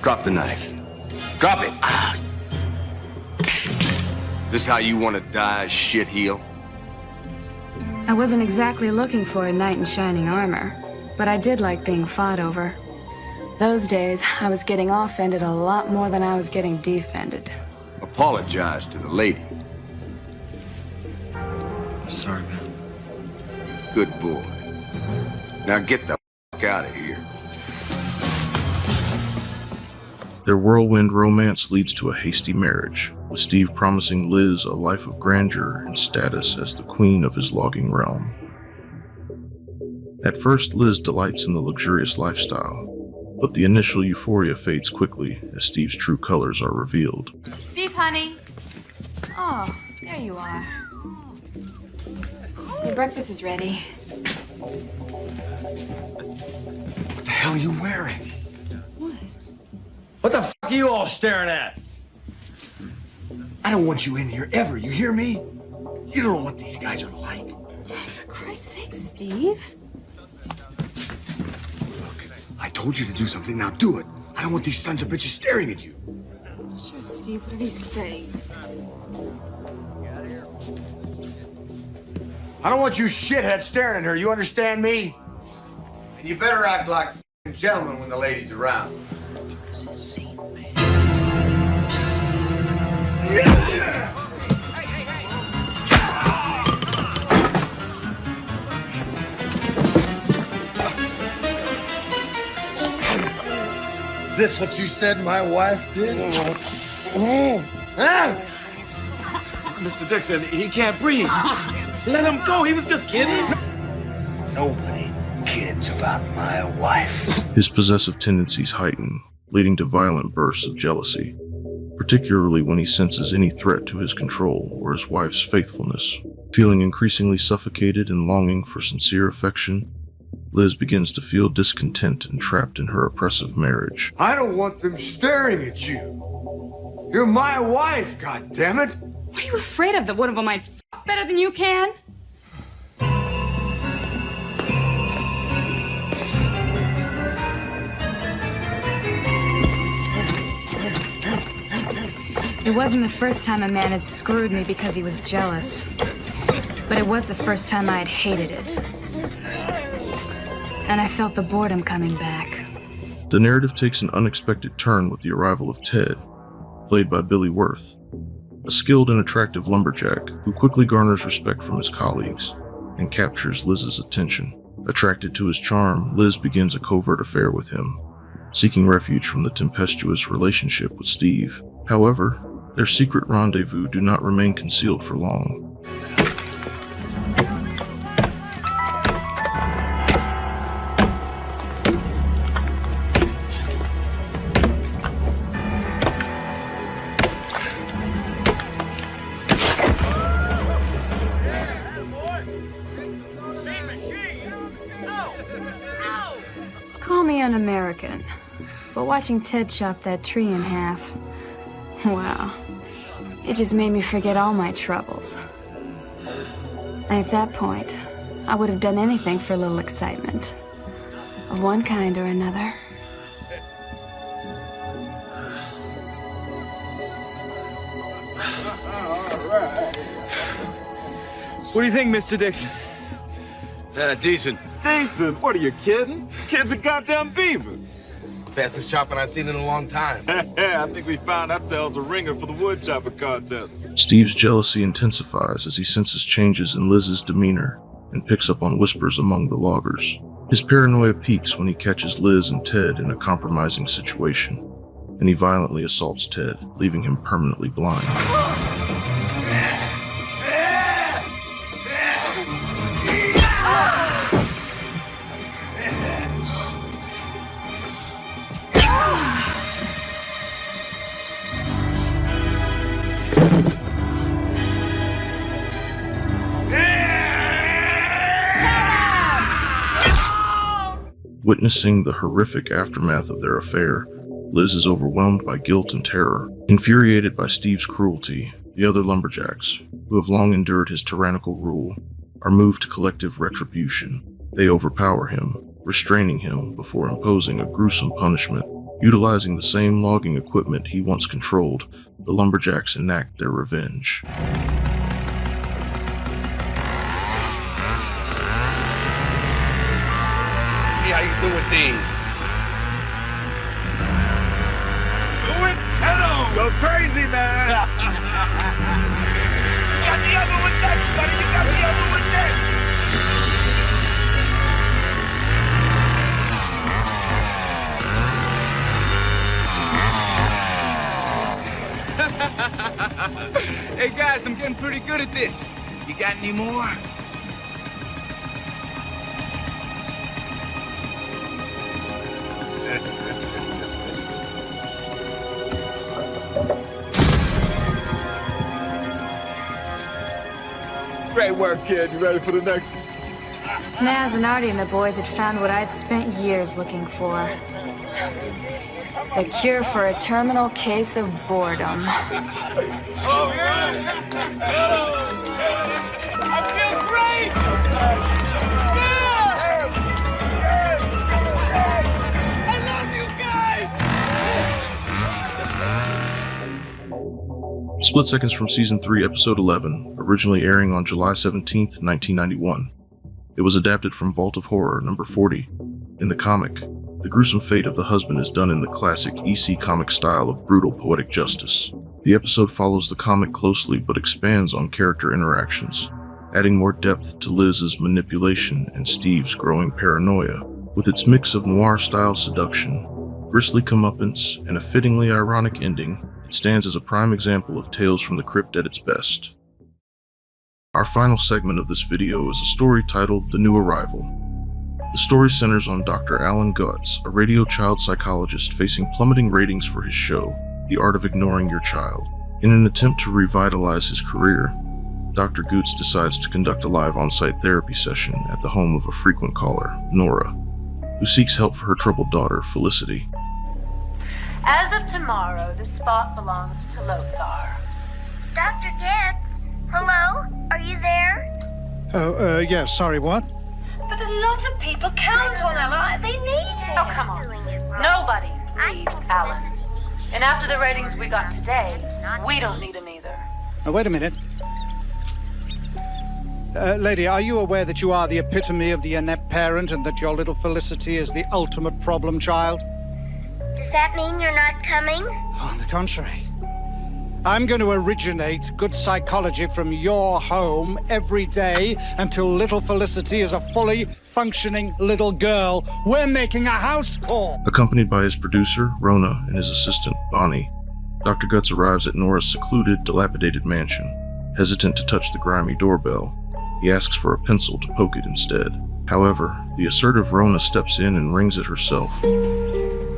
Drop the knife. Drop it. This how you want to die, shitheel? I wasn't exactly looking for a knight in shining armor, but I did like being fought over. Those days, I was getting offended a lot more than I was getting defended. Apologize to the lady. I'm sorry, man. Good boy. Now get the fuck out of here. Their whirlwind romance leads to a hasty marriage, with Steve promising Liz a life of grandeur and status as the queen of his logging realm. At first, Liz delights in the luxurious lifestyle, but the initial euphoria fades quickly as Steve's true colors are revealed. Steve, honey. Oh, there you are. Your breakfast is ready. What the hell are you wearing? What the f*** are you all staring at? I don't want you in here ever, you hear me? You don't know what these guys are like. For Christ's sake, Steve. I told you to do something, now do it. I don't want these sons of bitches staring at you. Sure, Steve, whatever you say. I don't want you shitheads staring at her, you understand me? And you better act like gentlemen when the lady's around. This what you said my wife did? Ah! Mr. Dixon, he can't breathe. Let him go. He was just kidding. Nobody kids about my wife. His possessive tendencies heighten, leading to violent bursts of jealousy, particularly when he senses any threat to his control or his wife's faithfulness. Feeling increasingly suffocated and longing for sincere affection, Liz begins to feel discontent and trapped in her oppressive marriage. I don't want them staring at you. You're my wife, goddammit. What are you afraid of? That one of them might f better than you can? It wasn't the first time a man had screwed me because he was jealous. But it was the first time I had hated it. And I felt the boredom coming back. The narrative takes an unexpected turn with the arrival of Ted, played by Billy Worth, a skilled and attractive lumberjack who quickly garners respect from his colleagues and captures Liz's attention. Attracted to his charm, Liz begins a covert affair with him, seeking refuge from the tempestuous relationship with Steve. However, their secret rendezvous do not remain concealed for long. Call me un-American, but watching Ted chop that tree in half, wow, it just made me forget all my troubles. And at that point, I would have done anything for a little excitement, of one kind or another. What do you think, Mr. Dixon? Decent. Decent? What are you kidding? Kid's a goddamn beaver. Fastest chopping I've seen in a long time. I think we found ourselves a ringer for the wood chopping contest. Steve's jealousy intensifies as he senses changes in Liz's demeanor and picks up on whispers among the loggers. His paranoia peaks when he catches Liz and Ted in a compromising situation, and he violently assaults Ted, leaving him permanently blind. Witnessing the horrific aftermath of their affair, Liz is overwhelmed by guilt and terror. Infuriated by Steve's cruelty, the other lumberjacks, who have long endured his tyrannical rule, are moved to collective retribution. They overpower him, restraining him before imposing a gruesome punishment. Utilizing the same logging equipment he once controlled, the lumberjacks enact their revenge. See how you doing things. Do it, Teddo! Go crazy, man! You got the other one next, buddy! You got the other one next! Hey guys, I'm getting pretty good at this. You got any more? Great work, kid. You ready for the next one? Snaz and Artie and the boys had found what I'd spent years looking for. The cure for a terminal case of boredom. Oh, yeah! I feel great! Yeah! I love you guys! Split seconds from Season 3, Episode 11, originally airing on July 17th, 1991. It was adapted from Vault of Horror, number 40. In the comic, the gruesome fate of the husband is done in the classic EC comic style of brutal poetic justice. The episode follows the comic closely but expands on character interactions, adding more depth to Liz's manipulation and Steve's growing paranoia. With its mix of noir-style seduction, grisly comeuppance, and a fittingly ironic ending, it stands as a prime example of Tales from the Crypt at its best. Our final segment of this video is a story titled The New Arrival. The story centers on Dr. Alan Gutz, a radio child psychologist facing plummeting ratings for his show, The Art of Ignoring Your Child. In an attempt to revitalize his career, Dr. Gutz decides to conduct a live on-site therapy session at the home of a frequent caller, Nora, who seeks help for her troubled daughter, Felicity. As of tomorrow, the spot belongs to Lothar. Dr. Getz, hello? Are you there? Oh, yes, sorry, what? But a lot of people count on Ella. They need him. Oh, come on. Nobody needs Alan. And after the ratings we got today, we don't need him either. Wait a minute. Lady, are you aware that you are the epitome of the inept parent and that your little Felicity is the ultimate problem child? Does that mean you're not coming? On the contrary. I'm going to originate good psychology from your home every day until little Felicity is a fully functioning little girl. We're making a house call. Accompanied by his producer, Rona, and his assistant, Bonnie, Dr. Gutz arrives at Nora's secluded, dilapidated mansion. Hesitant to touch the grimy doorbell, he asks for a pencil to poke it instead. However, the assertive Rona steps in and rings it herself.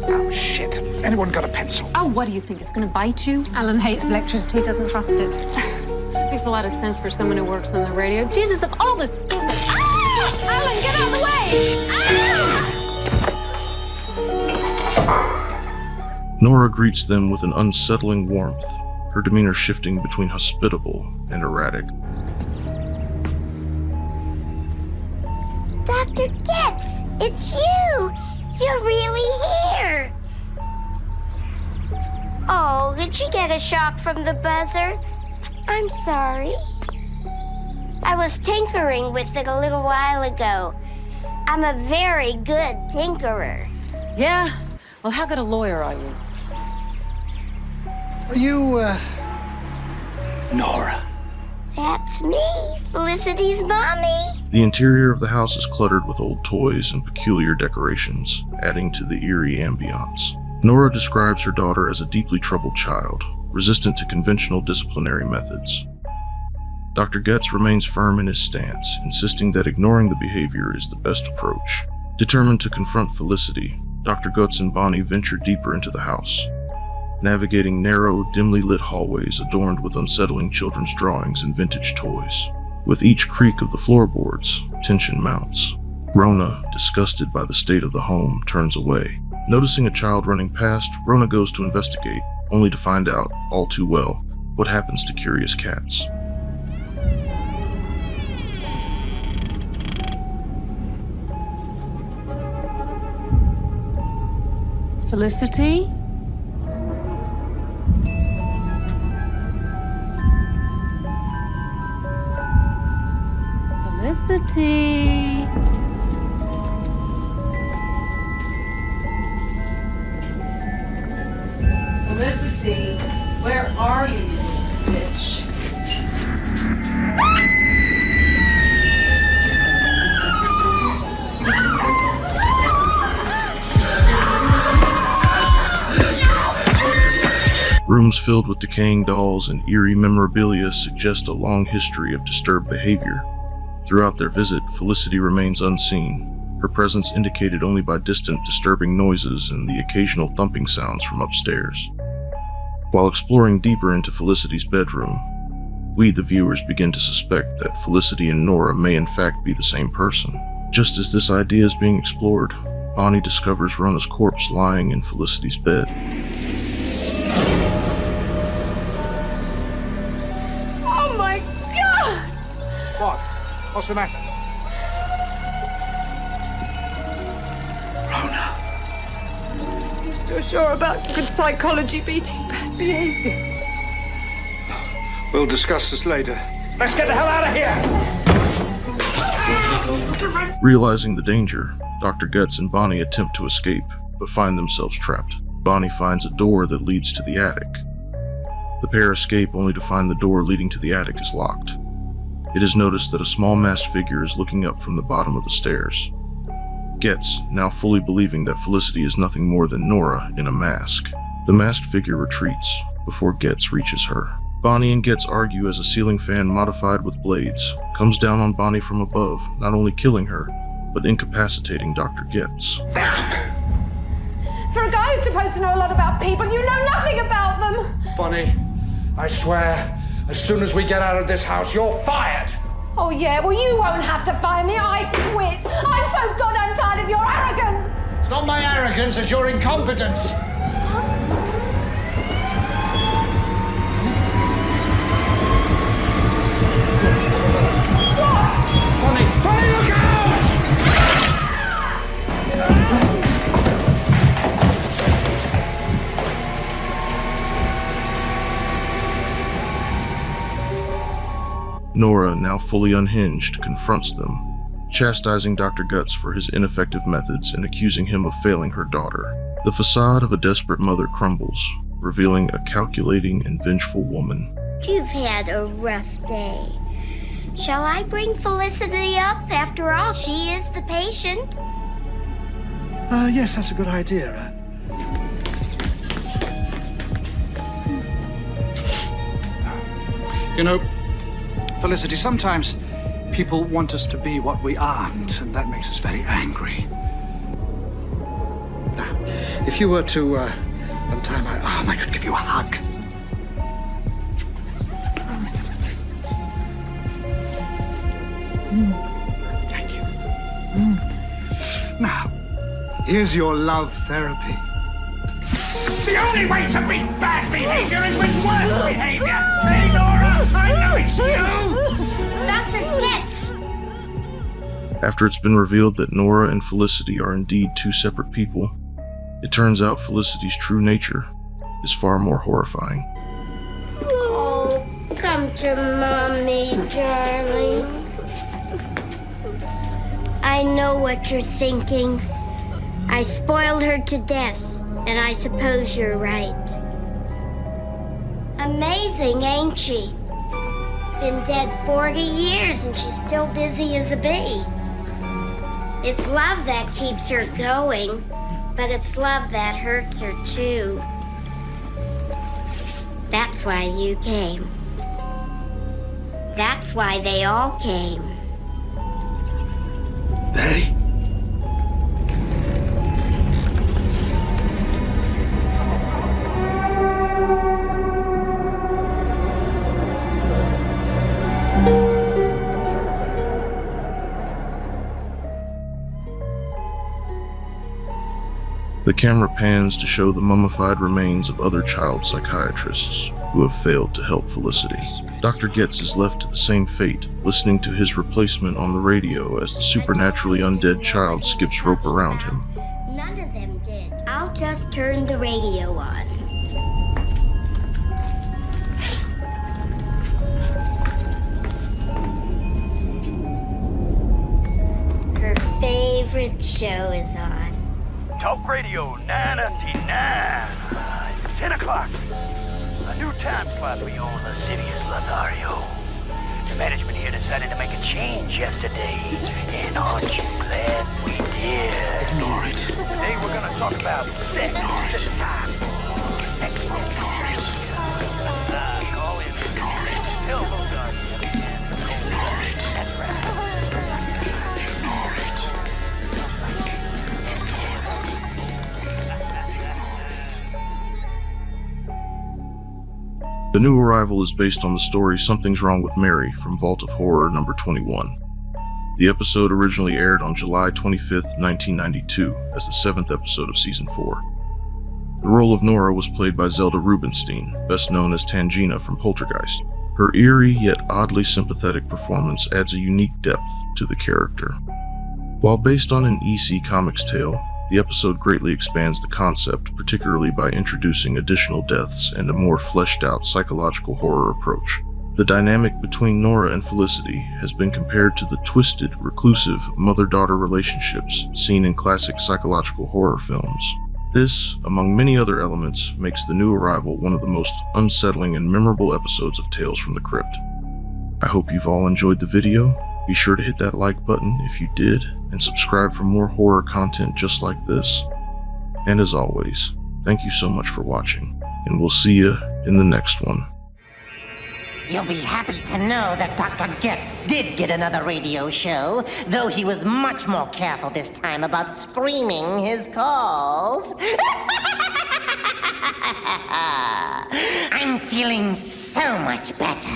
Oh, shit. Anyone got a pencil? Oh, what do you think? It's going to bite you? Alan hates electricity, doesn't trust it. Makes a lot of sense for someone who works on the radio. Jesus, of all the stupid... Ah! Alan, get out of the way! Ah! Nora greets them with an unsettling warmth, her demeanor shifting between hospitable and erratic. Dr. Getz, it's you! You're really here! Oh, did she get a shock from the buzzer? I'm sorry. I was tinkering with it a little while ago. I'm a very good tinkerer. Yeah? Well, how good a lawyer are you? Are you, Nora? That's me, Felicity's mommy. The interior of the house is cluttered with old toys and peculiar decorations, adding to the eerie ambiance. Nora describes her daughter as a deeply troubled child, resistant to conventional disciplinary methods. Dr. Getz remains firm in his stance, insisting that ignoring the behavior is the best approach. Determined to confront Felicity, Dr. Gutz and Bonnie venture deeper into the house, navigating narrow, dimly lit hallways adorned with unsettling children's drawings and vintage toys. With each creak of the floorboards, tension mounts. Rona, disgusted by the state of the home, turns away. Noticing a child running past, Rona goes to investigate, only to find out, all too well, what happens to curious cats. Felicity? Felicity? Felicity, where are you, bitch? Rooms filled with decaying dolls and eerie memorabilia suggest a long history of disturbed behavior. Throughout their visit, Felicity remains unseen, her presence indicated only by distant, disturbing noises and the occasional thumping sounds from upstairs. While exploring deeper into Felicity's bedroom, we, the viewers, begin to suspect that Felicity and Nora may in fact be the same person. Just as this idea is being explored, Bonnie discovers Rona's corpse lying in Felicity's bed. Oh my God! What? What's the matter? I'm still sure about good psychology beating bad behavior. We'll discuss this later. Let's get the hell out of here! Realizing the danger, Dr. Getz and Bonnie attempt to escape, but find themselves trapped. Bonnie finds a door that leads to the attic. The pair escape only to find the door leading to the attic is locked. It is noticed that a small masked figure is looking up from the bottom of the stairs. Getz, now fully believing that Felicity is nothing more than Nora in a mask. The masked figure retreats before Getz reaches her. Bonnie and Getz argue as a ceiling fan modified with blades comes down on Bonnie from above, not only killing her, but incapacitating Dr. Getz. For a guy who's supposed to know a lot about people, you know nothing about them! Bonnie, I swear, as soon as we get out of this house, you're fired! Oh yeah, well you won't have to fire me, I quit! I'm so goddamn tired of your arrogance! It's not my arrogance, it's your incompetence! Bonnie, look out! Nora, now fully unhinged, confronts them, chastising Dr. Guts for his ineffective methods and accusing him of failing her daughter. The facade of a desperate mother crumbles, revealing a calculating and vengeful woman. You've had a rough day. Shall I bring Felicity up? After all, she is the patient. Yes, that's a good idea. You know, Felicity, sometimes people want us to be what we aren't, and that makes us very angry. Now, if you were to untie my arm, I could give you a hug. Thank you. Now, here's your love therapy. The only way to beat bad behavior is with worse behavior! Hey, Nora, I know it's you! Dr. Getz! After it's been revealed that Nora and Felicity are indeed two separate people, it turns out Felicity's true nature is far more horrifying. Oh, come to Mommy, darling. I know what you're thinking. I spoiled her to death, and I suppose you're right. Amazing, ain't she? Been dead 40 years and she's still busy as a bee. It's love that keeps her going, but it's love that hurts her too. That's why you came. That's why they all came. Daddy? The camera pans to show the mummified remains of other child psychiatrists who have failed to help Felicity. Dr. Getz is left to the same fate, listening to his replacement on the radio as the supernaturally undead child skips rope around him. None of them did. I'll just turn the radio on. Her favorite show is on. Talk Radio 999. It's 10 o'clock. A new time slot for you on Lascivious Lothario. The management here decided to make a change yesterday. And aren't you glad we did? Ignore it. Today we're gonna talk about sex. Ignore it. It's time for Ignore it. call in. Ignore it. Elbow guard. Ignore it. That's right. Ignore it. The new arrival is based on the story Something's Wrong with Mary from Vault of Horror number 21. The episode originally aired on July 25th, 1992, as the 7th episode of Season 4. The role of Nora was played by Zelda Rubinstein, best known as Tangina from Poltergeist. Her eerie yet oddly sympathetic performance adds a unique depth to the character. While based on an EC Comics tale, the episode greatly expands the concept, particularly by introducing additional deaths and a more fleshed-out psychological horror approach. The dynamic between Nora and Felicity has been compared to the twisted, reclusive mother-daughter relationships seen in classic psychological horror films. This, among many other elements, makes the new arrival one of the most unsettling and memorable episodes of Tales from the Crypt. I hope you've all enjoyed the video. Be sure to hit that like button if you did, and subscribe for more horror content just like this. And as always, thank you so much for watching, and we'll see you in the next one. You'll be happy to know that Dr. Getz did get another radio show, though he was much more careful this time about screaming his calls. I'm feeling so much better.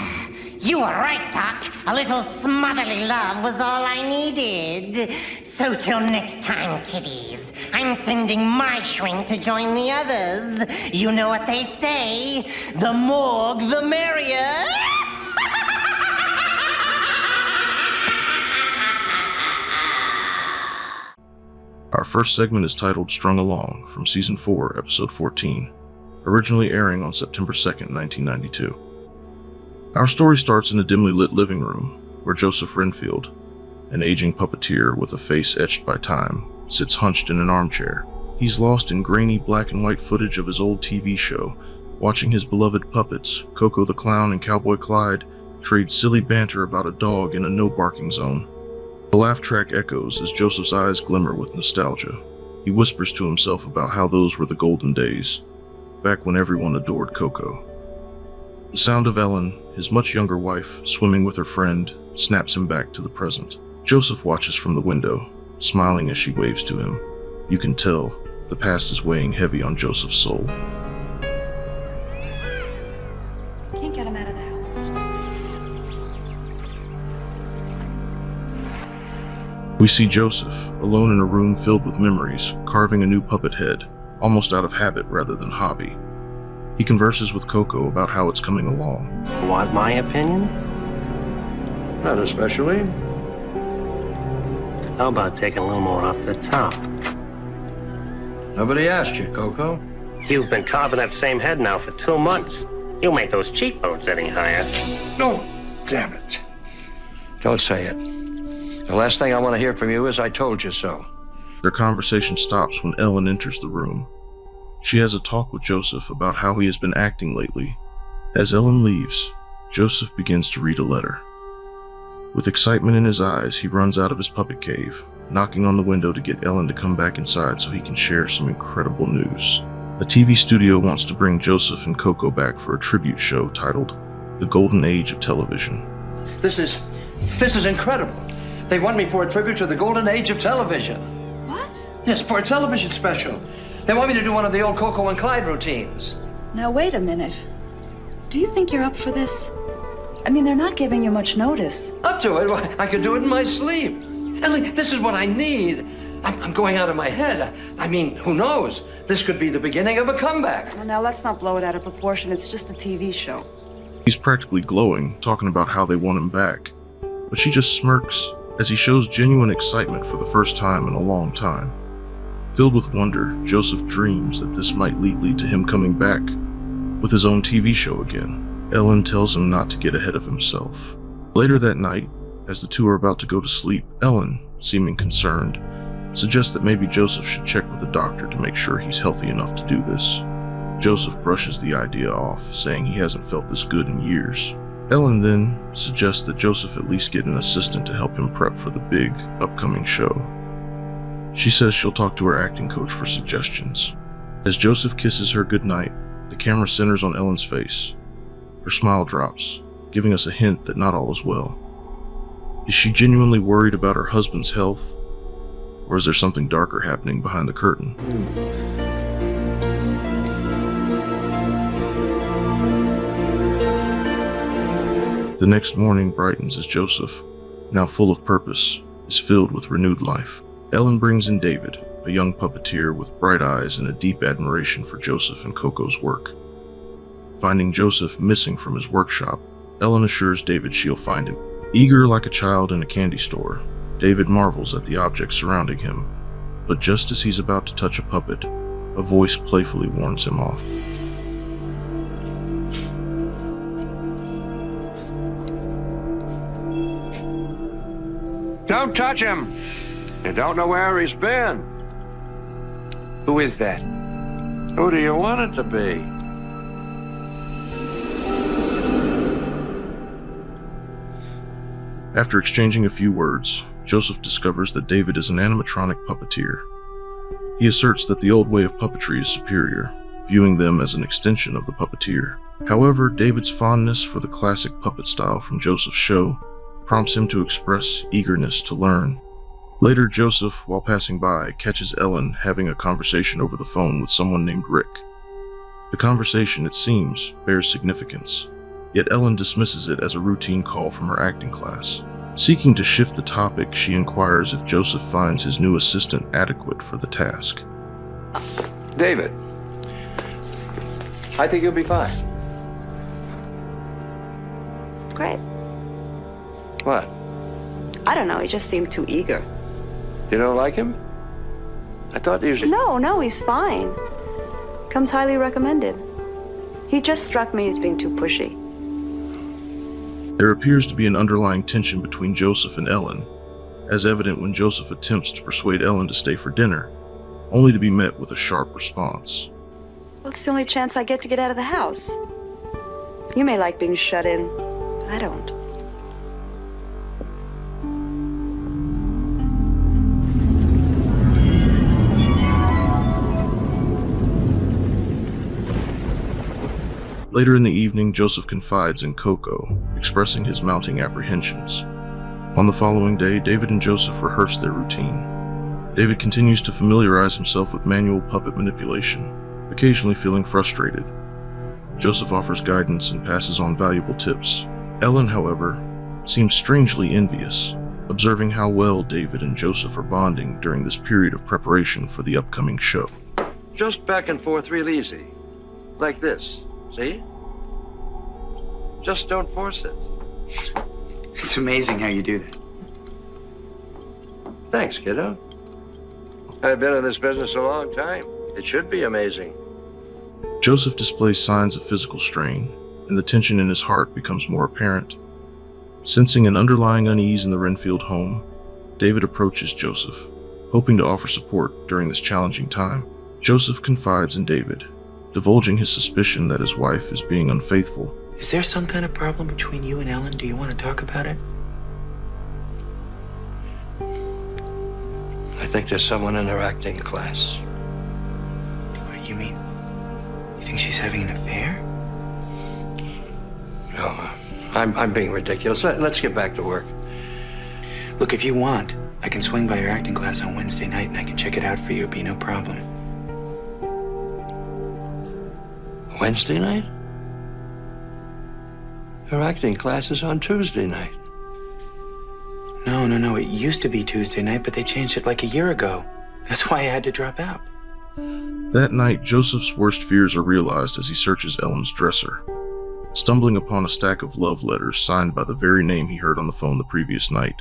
You were right, Doc. A little smotherly love was all I needed. So till next time, kiddies, I'm sending my shrink to join the others. You know what they say, the morgue the merrier. Our first segment is titled Strung Along from Season 4, Episode 14, originally airing on September 2nd, 1992. Our story starts in a dimly lit living room, where Joseph Renfield, an aging puppeteer with a face etched by time, sits hunched in an armchair. He's lost in grainy black and white footage of his old TV show, watching his beloved puppets, Coco the Clown and Cowboy Clyde, trade silly banter about a dog in a no-barking zone. The laugh track echoes as Joseph's eyes glimmer with nostalgia. He whispers to himself about how those were the golden days, back when everyone adored Coco. The sound of Ellen, his much younger wife, swimming with her friend, snaps him back to the present. Joseph watches from the window, smiling as she waves to him. You can tell the past is weighing heavy on Joseph's soul. Can't get him out of the house. We see Joseph, alone in a room filled with memories, carving a new puppet head, almost out of habit rather than hobby. He converses with Coco about how it's coming along. Want my opinion? Not especially. How about taking a little more off the top? Nobody asked you, Coco. You've been carving that same head now for 2 months. You'll make those cheekbones any higher. No, damn it. Don't say it. The last thing I want to hear from you is I told you so. Their conversation stops when Ellen enters the room. She has a talk with Joseph about how he has been acting lately. As Ellen leaves, Joseph begins to read a letter. With excitement in his eyes, he runs out of his puppet cave, knocking on the window to get Ellen to come back inside so he can share some incredible news. A TV studio wants to bring Joseph and Coco back for a tribute show titled The Golden Age of Television. This is incredible. They want me for a tribute to the golden age of television. What? Yes, for a television special. They want me to do one of the old Coco and Clyde routines. Now, wait a minute. Do you think you're up for this? I mean, they're not giving you much notice. Up to it? Why, I could do it in my sleep. Ellie, this is what I need. I'm going out of my head. I mean, who knows? This could be the beginning of a comeback. Well, now, let's not blow it out of proportion. It's just a TV show. He's practically glowing, talking about how they want him back. But she just smirks as he shows genuine excitement for the first time in a long time. Filled with wonder, Joseph dreams that this might lead to him coming back with his own TV show again. Ellen tells him not to get ahead of himself. Later that night, as the two are about to go to sleep, Ellen, seeming concerned, suggests that maybe Joseph should check with the doctor to make sure he's healthy enough to do this. Joseph brushes the idea off, saying he hasn't felt this good in years. Ellen then suggests that Joseph at least get an assistant to help him prep for the big, upcoming show. She says she'll talk to her acting coach for suggestions. As Joseph kisses her goodnight, the camera centers on Ellen's face. Her smile drops, giving us a hint that not all is well. Is she genuinely worried about her husband's health? Or is there something darker happening behind the curtain? The next morning brightens as Joseph, now full of purpose, is filled with renewed life. Ellen brings in David, a young puppeteer with bright eyes and a deep admiration for Joseph and Coco's work. Finding Joseph missing from his workshop, Ellen assures David she'll find him. Eager like a child in a candy store, David marvels at the objects surrounding him, but just as he's about to touch a puppet, a voice playfully warns him off. Don't touch him! You don't know where he's been. Who is that? Who do you want it to be? After exchanging a few words, Joseph discovers that David is an animatronic puppeteer. He asserts that the old way of puppetry is superior, viewing them as an extension of the puppeteer. However, David's fondness for the classic puppet style from Joseph's show prompts him to express eagerness to learn. Later, Joseph, while passing by, catches Ellen having a conversation over the phone with someone named Rick. The conversation, it seems, bears significance, yet Ellen dismisses it as a routine call from her acting class. Seeking to shift the topic, she inquires if Joseph finds his new assistant adequate for the task. David, I think you'll be fine. Great. What? I don't know, he just seemed too eager. You don't like him? I thought he was... No, he's fine. Comes highly recommended. He just struck me as being too pushy. There appears to be an underlying tension between Joseph and Ellen, as evident when Joseph attempts to persuade Ellen to stay for dinner, only to be met with a sharp response. Well, it's the only chance I get to get out of the house. You may like being shut in, but I don't. Later in the evening, Joseph confides in Coco, expressing his mounting apprehensions. On the following day, David and Joseph rehearse their routine. David continues to familiarize himself with manual puppet manipulation, occasionally feeling frustrated. Joseph offers guidance and passes on valuable tips. Ellen, however, seems strangely envious, observing how well David and Joseph are bonding during this period of preparation for the upcoming show. Just back and forth real easy. Like this. See? Just don't force it. It's amazing how you do that. Thanks, kiddo. I've been in this business a long time. It should be amazing. Joseph displays signs of physical strain, and the tension in his heart becomes more apparent. Sensing an underlying unease in the Renfield home, David approaches Joseph, hoping to offer support during this challenging time. Joseph confides in David, divulging his suspicion that his wife is being unfaithful. Is there some kind of problem between you and Ellen? Do you want to talk about it? I think there's someone in her acting class. What do you mean? You think she's having an affair? No, I'm being ridiculous. Let's get back to work. Look, if you want, I can swing by your acting class on Wednesday night and I can check it out for you. It'd be no problem. Wednesday night? Her acting class is on Tuesday night. No. It used to be Tuesday night, but they changed it like a year ago. That's why I had to drop out. That night, Joseph's worst fears are realized as he searches Ellen's dresser, stumbling upon a stack of love letters signed by the very name he heard on the phone the previous night,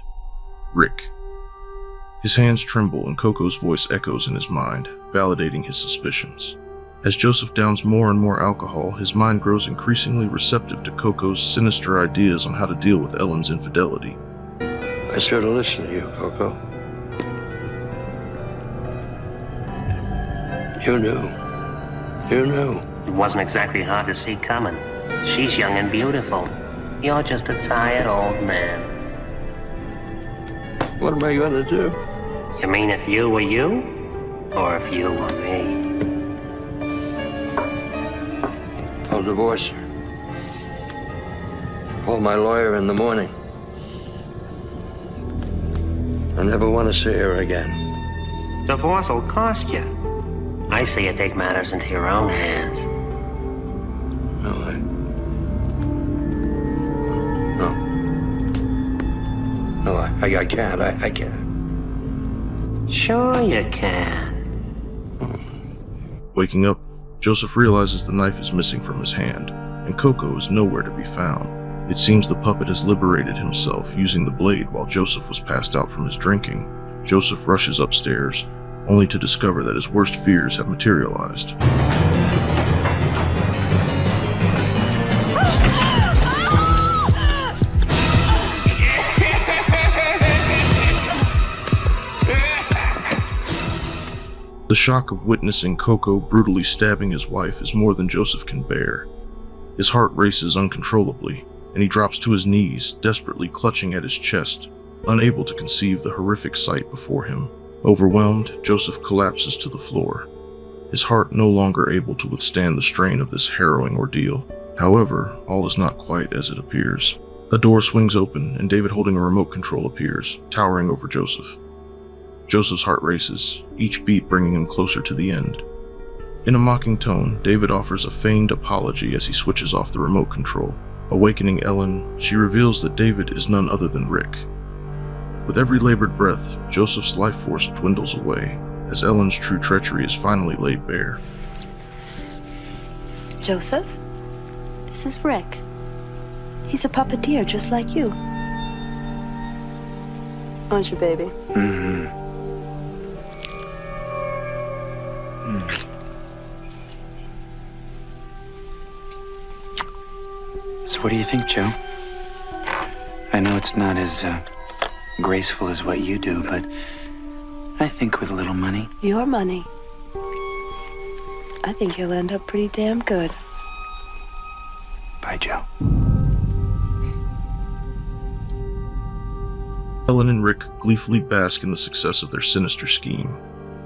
Rick. His hands tremble and Coco's voice echoes in his mind, validating his suspicions. As Joseph downs more and more alcohol, his mind grows increasingly receptive to Coco's sinister ideas on how to deal with Ellen's infidelity. I should have listened to you, Coco. You knew. It wasn't exactly hard to see coming. She's young and beautiful. You're just a tired old man. What am I going to do? You mean if you were you? Or if you were me? I'll divorce her. Call my lawyer in the morning. I never want to see her again. Divorce will cost you. I say you take matters into your own hands. No, I can't. I can't. Sure you can. Waking up, Joseph realizes the knife is missing from his hand, and Coco is nowhere to be found. It seems the puppet has liberated himself using the blade while Joseph was passed out from his drinking. Joseph rushes upstairs, only to discover that his worst fears have materialized. The shock of witnessing Coco brutally stabbing his wife is more than Joseph can bear. His heart races uncontrollably, and he drops to his knees, desperately clutching at his chest, unable to conceive the horrific sight before him. Overwhelmed, Joseph collapses to the floor, his heart no longer able to withstand the strain of this harrowing ordeal. However, all is not quite as it appears. A door swings open, and David holding a remote control appears, towering over Joseph. Joseph's heart races, each beat bringing him closer to the end. In a mocking tone, David offers a feigned apology as he switches off the remote control. Awakening Ellen, she reveals that David is none other than Rick. With every labored breath, Joseph's life force dwindles away, as Ellen's true treachery is finally laid bare. Joseph, this is Rick. He's a puppeteer just like you. Aren't you, baby? Mm-hmm. So what do you think, Joe? I know it's not as graceful as what you do, but I think with a little money. Your money. I think you'll end up pretty damn good. Bye, Joe. Ellen and Rick gleefully bask in the success of their sinister scheme.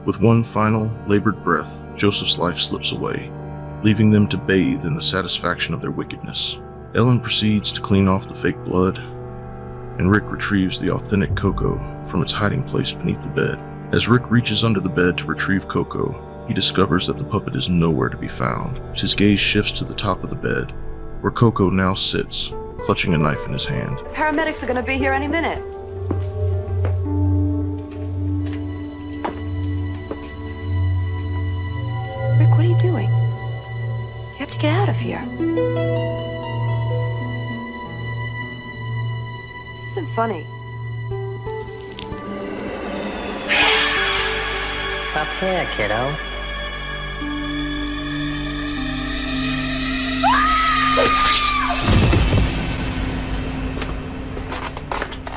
With one final, labored breath, Joseph's life slips away, leaving them to bathe in the satisfaction of their wickedness. Ellen proceeds to clean off the fake blood, and Rick retrieves the authentic Coco from its hiding place beneath the bed. As Rick reaches under the bed to retrieve Coco, he discovers that the puppet is nowhere to be found. His gaze shifts to the top of the bed, where Coco now sits, clutching a knife in his hand. Paramedics are gonna be here any minute. Rick, what are you doing? You have to get out of here. This isn't funny. Up here, kiddo.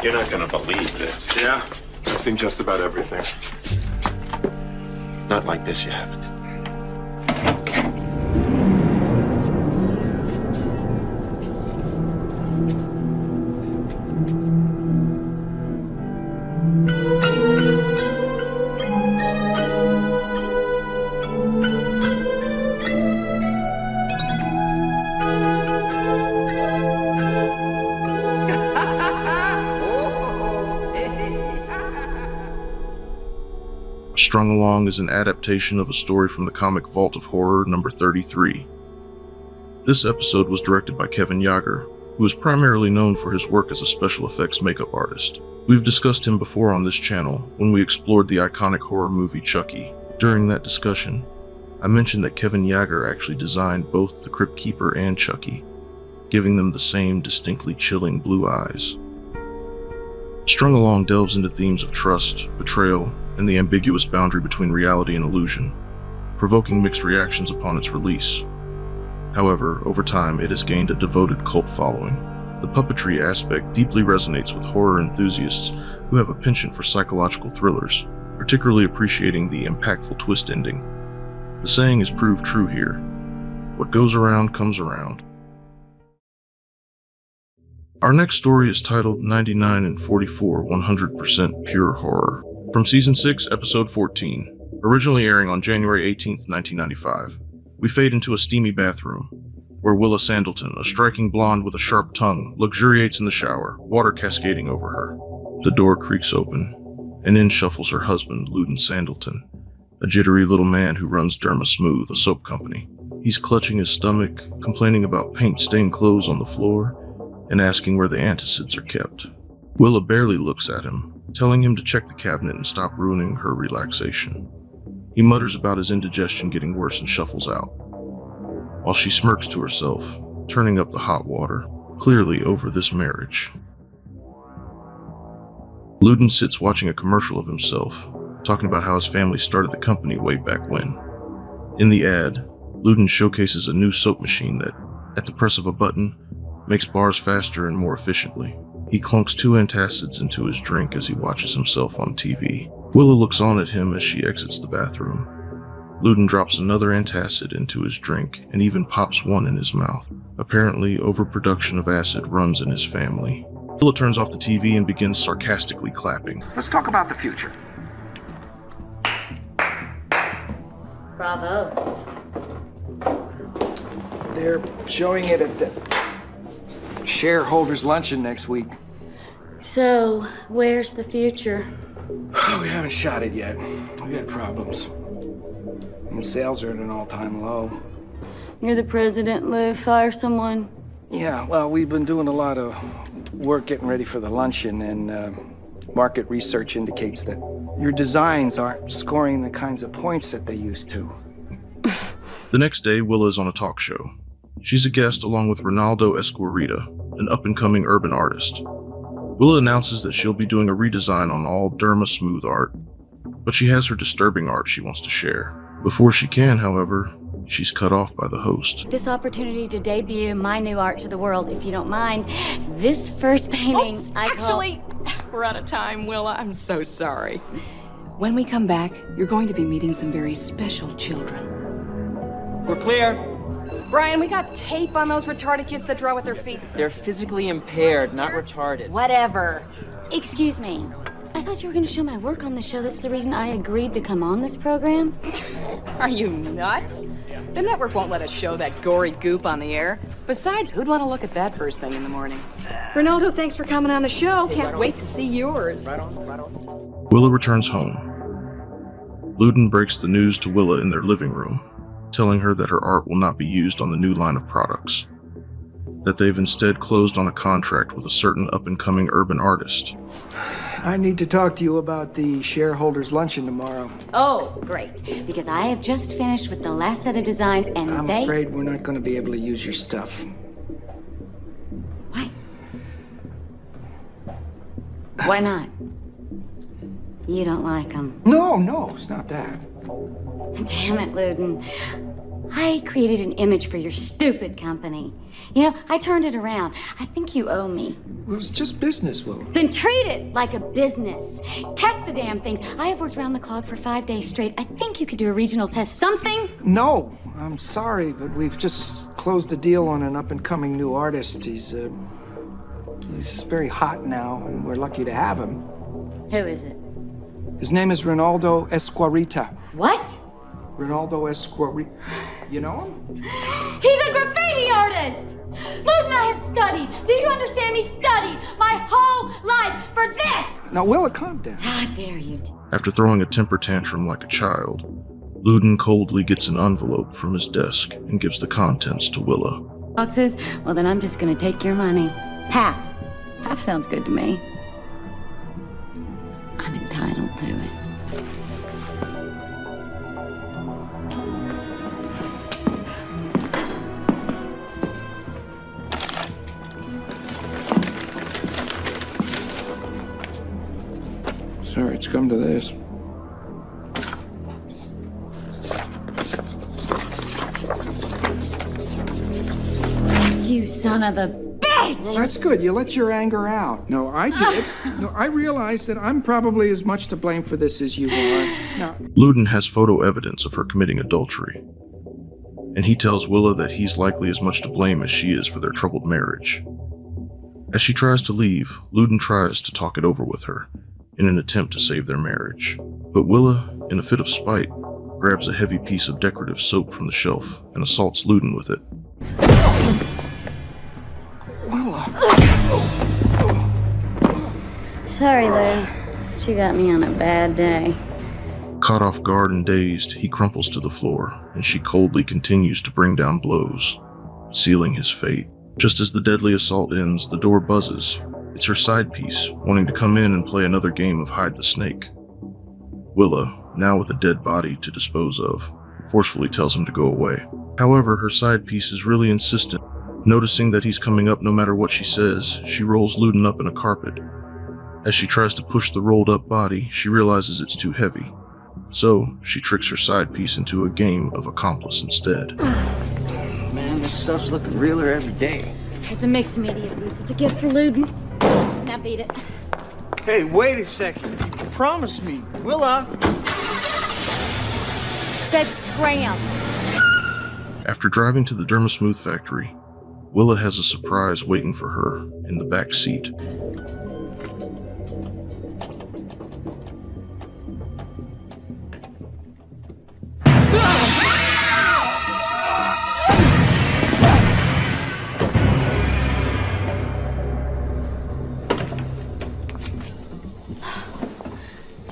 You're not gonna believe this. Yeah, I've seen just about everything. Not like this, you haven't. Strung Along is an adaptation of a story from the comic Vault of Horror number 33. This episode was directed by Kevin Yager, who is primarily known for his work as a special effects makeup artist. We've discussed him before on this channel when we explored the iconic horror movie Chucky. During that discussion, I mentioned that Kevin Yager actually designed both the Crypt Keeper and Chucky, giving them the same distinctly chilling blue eyes. Strung Along delves into themes of trust, betrayal, and the ambiguous boundary between reality and illusion, provoking mixed reactions upon its release. However, over time, it has gained a devoted cult following. The puppetry aspect deeply resonates with horror enthusiasts who have a penchant for psychological thrillers, particularly appreciating the impactful twist ending. The saying is proved true here: what goes around comes around. Our next story is titled 99 and 44 100% Pure Horror, from Season 6, Episode 14, originally airing on January 18th, 1995. We fade into a steamy bathroom, where Willa Sandleton, a striking blonde with a sharp tongue, luxuriates in the shower, water cascading over her. The door creaks open, and in shuffles her husband, Luden Sandleton, a jittery little man who runs Derma Smooth, a soap company. He's clutching his stomach, complaining about paint-stained clothes on the floor, and asking where the antacids are kept. Willa barely looks at him, telling him to check the cabinet and stop ruining her relaxation. He mutters about his indigestion getting worse and shuffles out, while she smirks to herself, turning up the hot water, clearly over this marriage. Luden sits watching a commercial of himself, talking about how his family started the company way back when. In the ad, Luden showcases a new soap machine that, at the press of a button, makes bars faster and more efficiently. He clunks 2 antacids into his drink as he watches himself on TV. Willa looks on at him as she exits the bathroom. Loudon drops another antacid into his drink and even pops one in his mouth. Apparently, overproduction of acid runs in his family. Willa turns off the TV and begins sarcastically clapping. Let's talk about the future. Bravo. They're showing it at the shareholders' luncheon next week. So, where's the future? We haven't shot it yet. We had problems. And sales are at an all-time low. You're the president, Lou. Fire someone. Yeah, well, we've been doing a lot of work getting ready for the luncheon, and market research indicates that your designs aren't scoring the kinds of points that they used to. The next day, Willa is on a talk show. She's a guest along with Ronaldo Esquerita, an up-and-coming urban artist. Willa announces that she'll be doing a redesign on all Derma Smooth art, but she has her disturbing art she wants to share. Before she can, however, she's cut off by the host. This opportunity to debut my new art to the world, if you don't mind. This first painting, Oops, actually, we're out of time, Willa. I'm so sorry. When we come back, you're going to be meeting some very special children. We're clear. Brian, we got tape on those retarded kids that draw with their feet. They're physically impaired, not retarded. Whatever. Excuse me. I thought you were going to show my work on the show. That's the reason I agreed to come on this program. Are you nuts? The network won't let us show that gory goop on the air. Besides, who'd want to look at that first thing in the morning? Ronaldo, thanks for coming on the show. Can't wait to see yours. Willa returns home. Loudon breaks the news to Willa in their living room, telling her that her art will not be used on the new line of products, that they've instead closed on a contract with a certain up-and-coming urban artist. I need to talk to you about the shareholders' luncheon tomorrow. Oh, great. Because I have just finished with the last set of designs and I'm afraid we're not going to be able to use your stuff. Why? Why not? You don't like them. No, it's not that. Damn it, Loudon. I created an image for your stupid company. You know, I turned it around. I think you owe me. It was just business, Will. Then treat it like a business. Test the damn things. I have worked around the clock for 5 days straight. I think you could do a regional test. Something? No, I'm sorry, but we've just closed a deal on an up-and-coming new artist. He's very hot now, and we're lucky to have him. Who is it? His name is Ronaldo Esquerita. What? Ronaldo Esquerita. You know him? He's a graffiti artist! Loudon, I have studied. Do you understand me? Studied my whole life for this! Now, Willa, calm down. How dare you? After throwing a temper tantrum like a child, Loudon coldly gets an envelope from his desk and gives the contents to Willa. Boxes? Well, then I'm just gonna take your money. Half. Half sounds good to me. I'm entitled to it. Sorry, it's come to this. You son of a bitch! Well, that's good. You let your anger out. No, I did. No, I realize that I'm probably as much to blame for this as you are. Now, Loudon has photo evidence of her committing adultery, and he tells Willa that he's likely as much to blame as she is for their troubled marriage. As she tries to leave, Loudon tries to talk it over with her in an attempt to save their marriage. But Willa, in a fit of spite, grabs a heavy piece of decorative soap from the shelf and assaults Loudon with it. Sorry, Lou. She got me on a bad day. Caught off guard and dazed, he crumples to the floor, and she coldly continues to bring down blows, sealing his fate. Just as the deadly assault ends, the door buzzes. It's her side piece, wanting to come in and play another game of hide the snake. Willa, now with a dead body to dispose of, forcefully tells him to go away. However, her side piece is really insistent. Noticing that he's coming up no matter what she says, she rolls Loudon up in a carpet. As she tries to push the rolled up body, she realizes it's too heavy. So, she tricks her side piece into a game of accomplice instead. Man, this stuff's looking realer every day. It's a mixed media, at least. It's a gift for Loudon. Now beat it. Hey, wait a second. promise me. Willa! Said scram. After driving to the Dermasmooth factory, Willa has a surprise waiting for her in the back seat.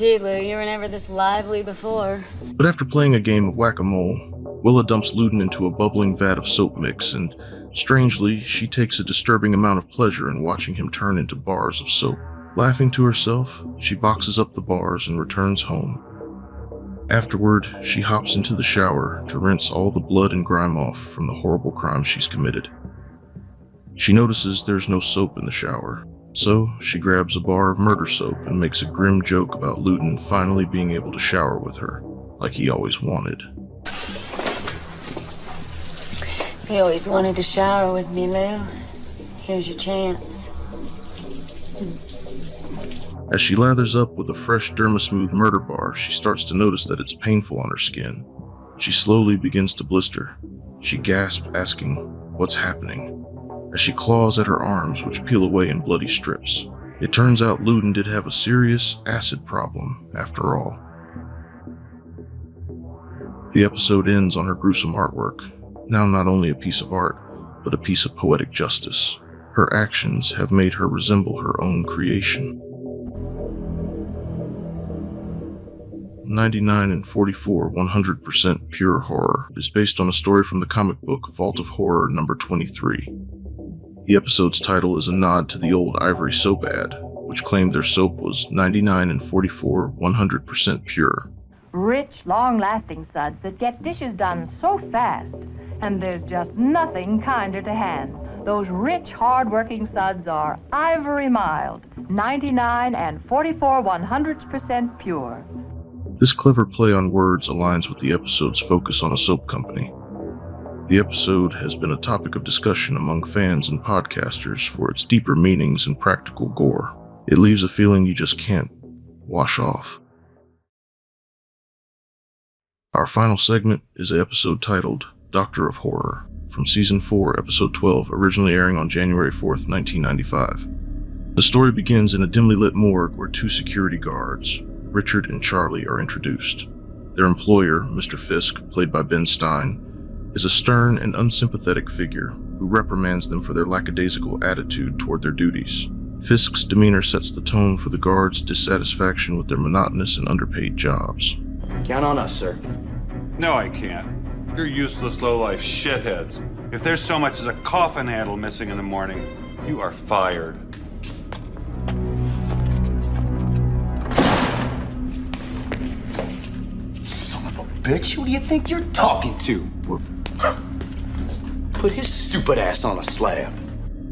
Gee, Lou, you were never this lively before. But after playing a game of whack-a-mole, Willa dumps Luden into a bubbling vat of soap mix, and strangely, she takes a disturbing amount of pleasure in watching him turn into bars of soap. Laughing to herself, she boxes up the bars and returns home. Afterward, she hops into the shower to rinse all the blood and grime off from the horrible crime she's committed. She notices there's no soap in the shower, so she grabs a bar of murder soap and makes a grim joke about Luden finally being able to shower with her, like he always wanted. He always wanted to shower with me, Lou. Here's your chance. As she lathers up with a fresh Dermasmooth murder bar, she starts to notice that it's painful on her skin. She slowly begins to blister. She gasps, asking, "What's happening?" as she claws at her arms, which peel away in bloody strips. It turns out Luden did have a serious acid problem, after all. The episode ends on her gruesome artwork, now not only a piece of art, but a piece of poetic justice. Her actions have made her resemble her own creation. 99 and 44 100% Pure Horror is based on a story from the comic book Vault of Horror number 23. The episode's title is a nod to the old Ivory soap ad, which claimed their soap was 99 and 44 100% pure. Rich, long-lasting suds that get dishes done so fast, and there's just nothing kinder to hands. Those rich, hard-working suds are Ivory Mild, 99 and 44 100% pure. This clever play on words aligns with the episode's focus on a soap company. The episode has been a topic of discussion among fans and podcasters for its deeper meanings and practical gore. It leaves a feeling you just can't wash off. Our final segment is an episode titled Doctor of Horror, from Season 4, Episode 12, originally airing on January 4th, 1995. The story begins in a dimly lit morgue where two security guards, Richard and Charlie, are introduced. Their employer, Mr. Fisk, played by Ben Stein, is a stern and unsympathetic figure who reprimands them for their lackadaisical attitude toward their duties. Fisk's demeanor sets the tone for the guards' dissatisfaction with their monotonous and underpaid jobs. Count on us, sir. No, I can't. You're useless, low-life shitheads. If there's so much as a coffin handle missing in the morning, you are fired. Son of a bitch, who do you think you're talking to? Put his stupid ass on a slab.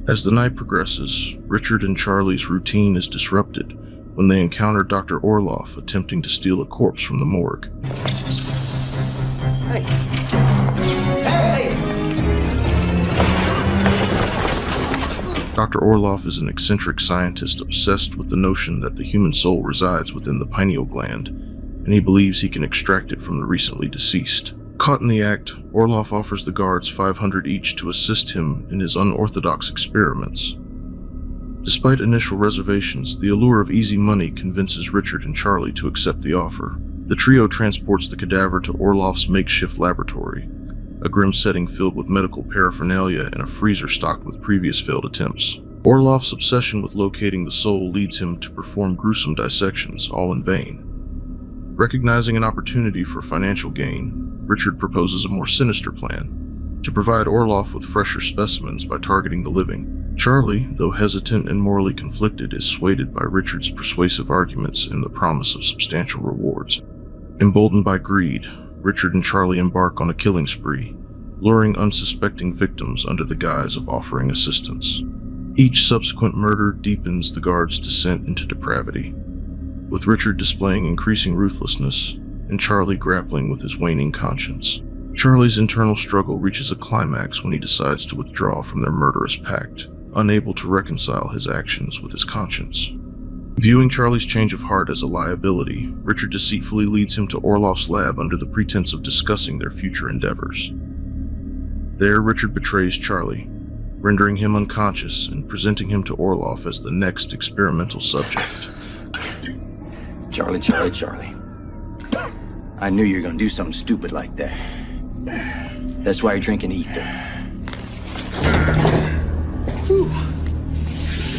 As the night progresses, Richard and Charlie's routine is disrupted when they encounter Dr. Orloff attempting to steal a corpse from the morgue. Hey! Hey! Dr. Orloff is an eccentric scientist obsessed with the notion that the human soul resides within the pineal gland, and he believes he can extract it from the recently deceased. Caught in the act, Orloff offers the guards $500 each to assist him in his unorthodox experiments. Despite initial reservations, the allure of easy money convinces Richard and Charlie to accept the offer. The trio transports the cadaver to Orloff's makeshift laboratory, a grim setting filled with medical paraphernalia and a freezer stocked with previous failed attempts. Orloff's obsession with locating the soul leads him to perform gruesome dissections, all in vain. Recognizing an opportunity for financial gain, Richard proposes a more sinister plan, to provide Orloff with fresher specimens by targeting the living. Charlie, though hesitant and morally conflicted, is swayed by Richard's persuasive arguments and the promise of substantial rewards. Emboldened by greed, Richard and Charlie embark on a killing spree, luring unsuspecting victims under the guise of offering assistance. Each subsequent murder deepens the guards' descent into depravity, with Richard displaying increasing ruthlessness and Charlie grappling with his waning conscience. Charlie's internal struggle reaches a climax when he decides to withdraw from their murderous pact, unable to reconcile his actions with his conscience. Viewing Charlie's change of heart as a liability, Richard deceitfully leads him to Orloff's lab under the pretense of discussing their future endeavors. There, Richard betrays Charlie, rendering him unconscious and presenting him to Orloff as the next experimental subject. Charlie. I knew you were gonna do something stupid like that. That's why you're drinking ether. Whew.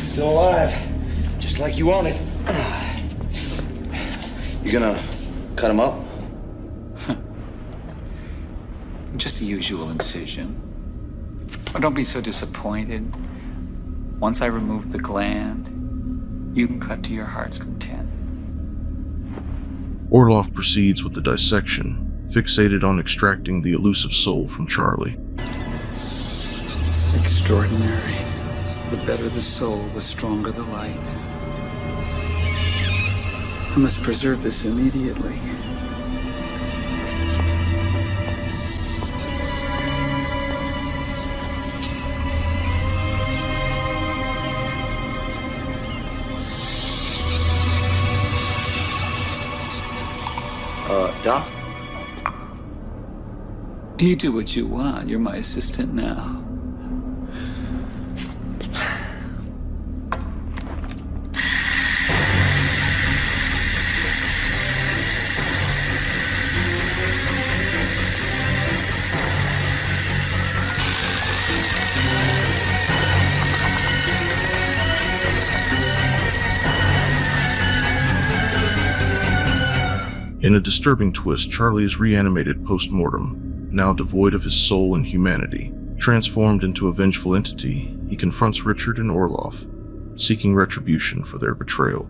Still alive. Just like you wanted. You gonna cut him up? Just the usual incision. Oh, don't be so disappointed. Once I remove the gland, you can cut to your heart's content. Orloff proceeds with the dissection, fixated on extracting the elusive soul from Charlie. Extraordinary. The better the soul, the stronger the light. I must preserve this immediately. Doc? You do what you want. You're my assistant now. In a disturbing twist, Charlie is reanimated post-mortem, now devoid of his soul and humanity. Transformed into a vengeful entity, he confronts Richard and Orloff, seeking retribution for their betrayal.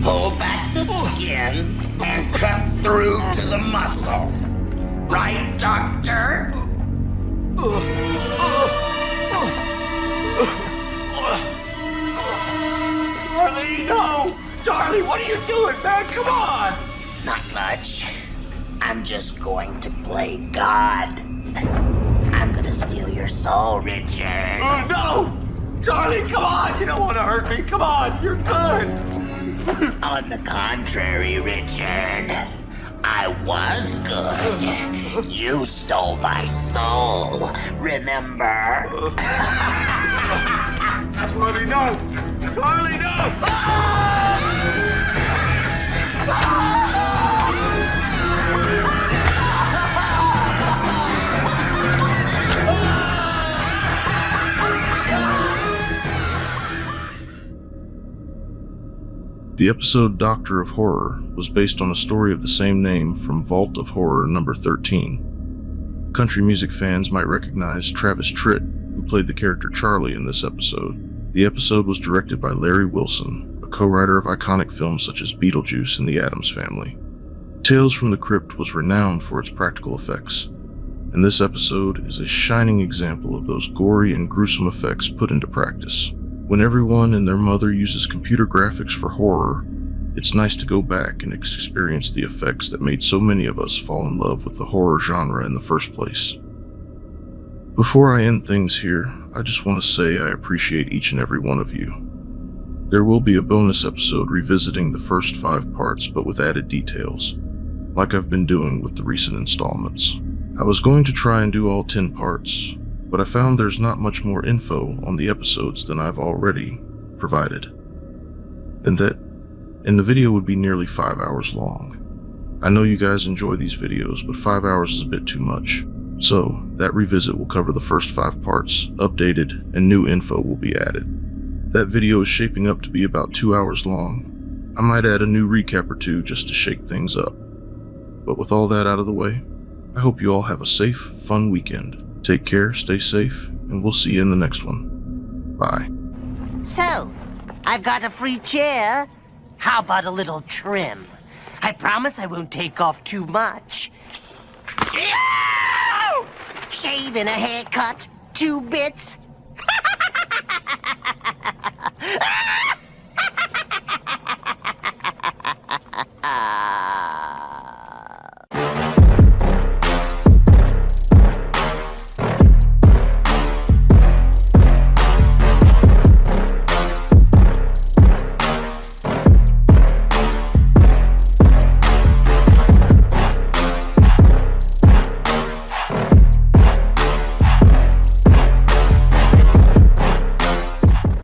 Pull back the skin and cut through to the muscle. Right, Doctor? Charlie, no! Charlie, what are you doing, man? Come on! Not much. I'm just going to play God. I'm gonna steal your soul, Richard. Oh, no! Charlie, come on! You don't want to hurt me. Come on, you're good. On the contrary, Richard. I was good. You stole my soul, remember? Charlie, no! Charlie, no! The episode Doctor of Horror was based on a story of the same name from Vault of Horror number 13. Country music fans might recognize Travis Tritt, who played the character Charlie in this episode. The episode was directed by Larry Wilson, a co-writer of iconic films such as Beetlejuice and The Addams Family. Tales from the Crypt was renowned for its practical effects, and this episode is a shining example of those gory and gruesome effects put into practice. When everyone and their mother uses computer graphics for horror, it's nice to go back and experience the effects that made so many of us fall in love with the horror genre in the first place. Before I end things here, I just want to say I appreciate each and every one of you. There will be a bonus episode revisiting the first 5 parts but with added details, like I've been doing with the recent installments. I was going to try and do all 10 parts, but I found there's not much more info on the episodes than I've already provided, and the video would be nearly 5 hours long. I know you guys enjoy these videos, but 5 hours is a bit too much. So, that revisit will cover the first 5 parts, updated, and new info will be added. That video is shaping up to be about 2 hours long. I might add a new recap or 2 just to shake things up. But with all that out of the way, I hope you all have a safe, fun weekend. Take care, stay safe, and we'll see you in the next one. Bye. So, I've got a free chair. How about a little trim? I promise I won't take off too much. Shave and a haircut, 2 bits,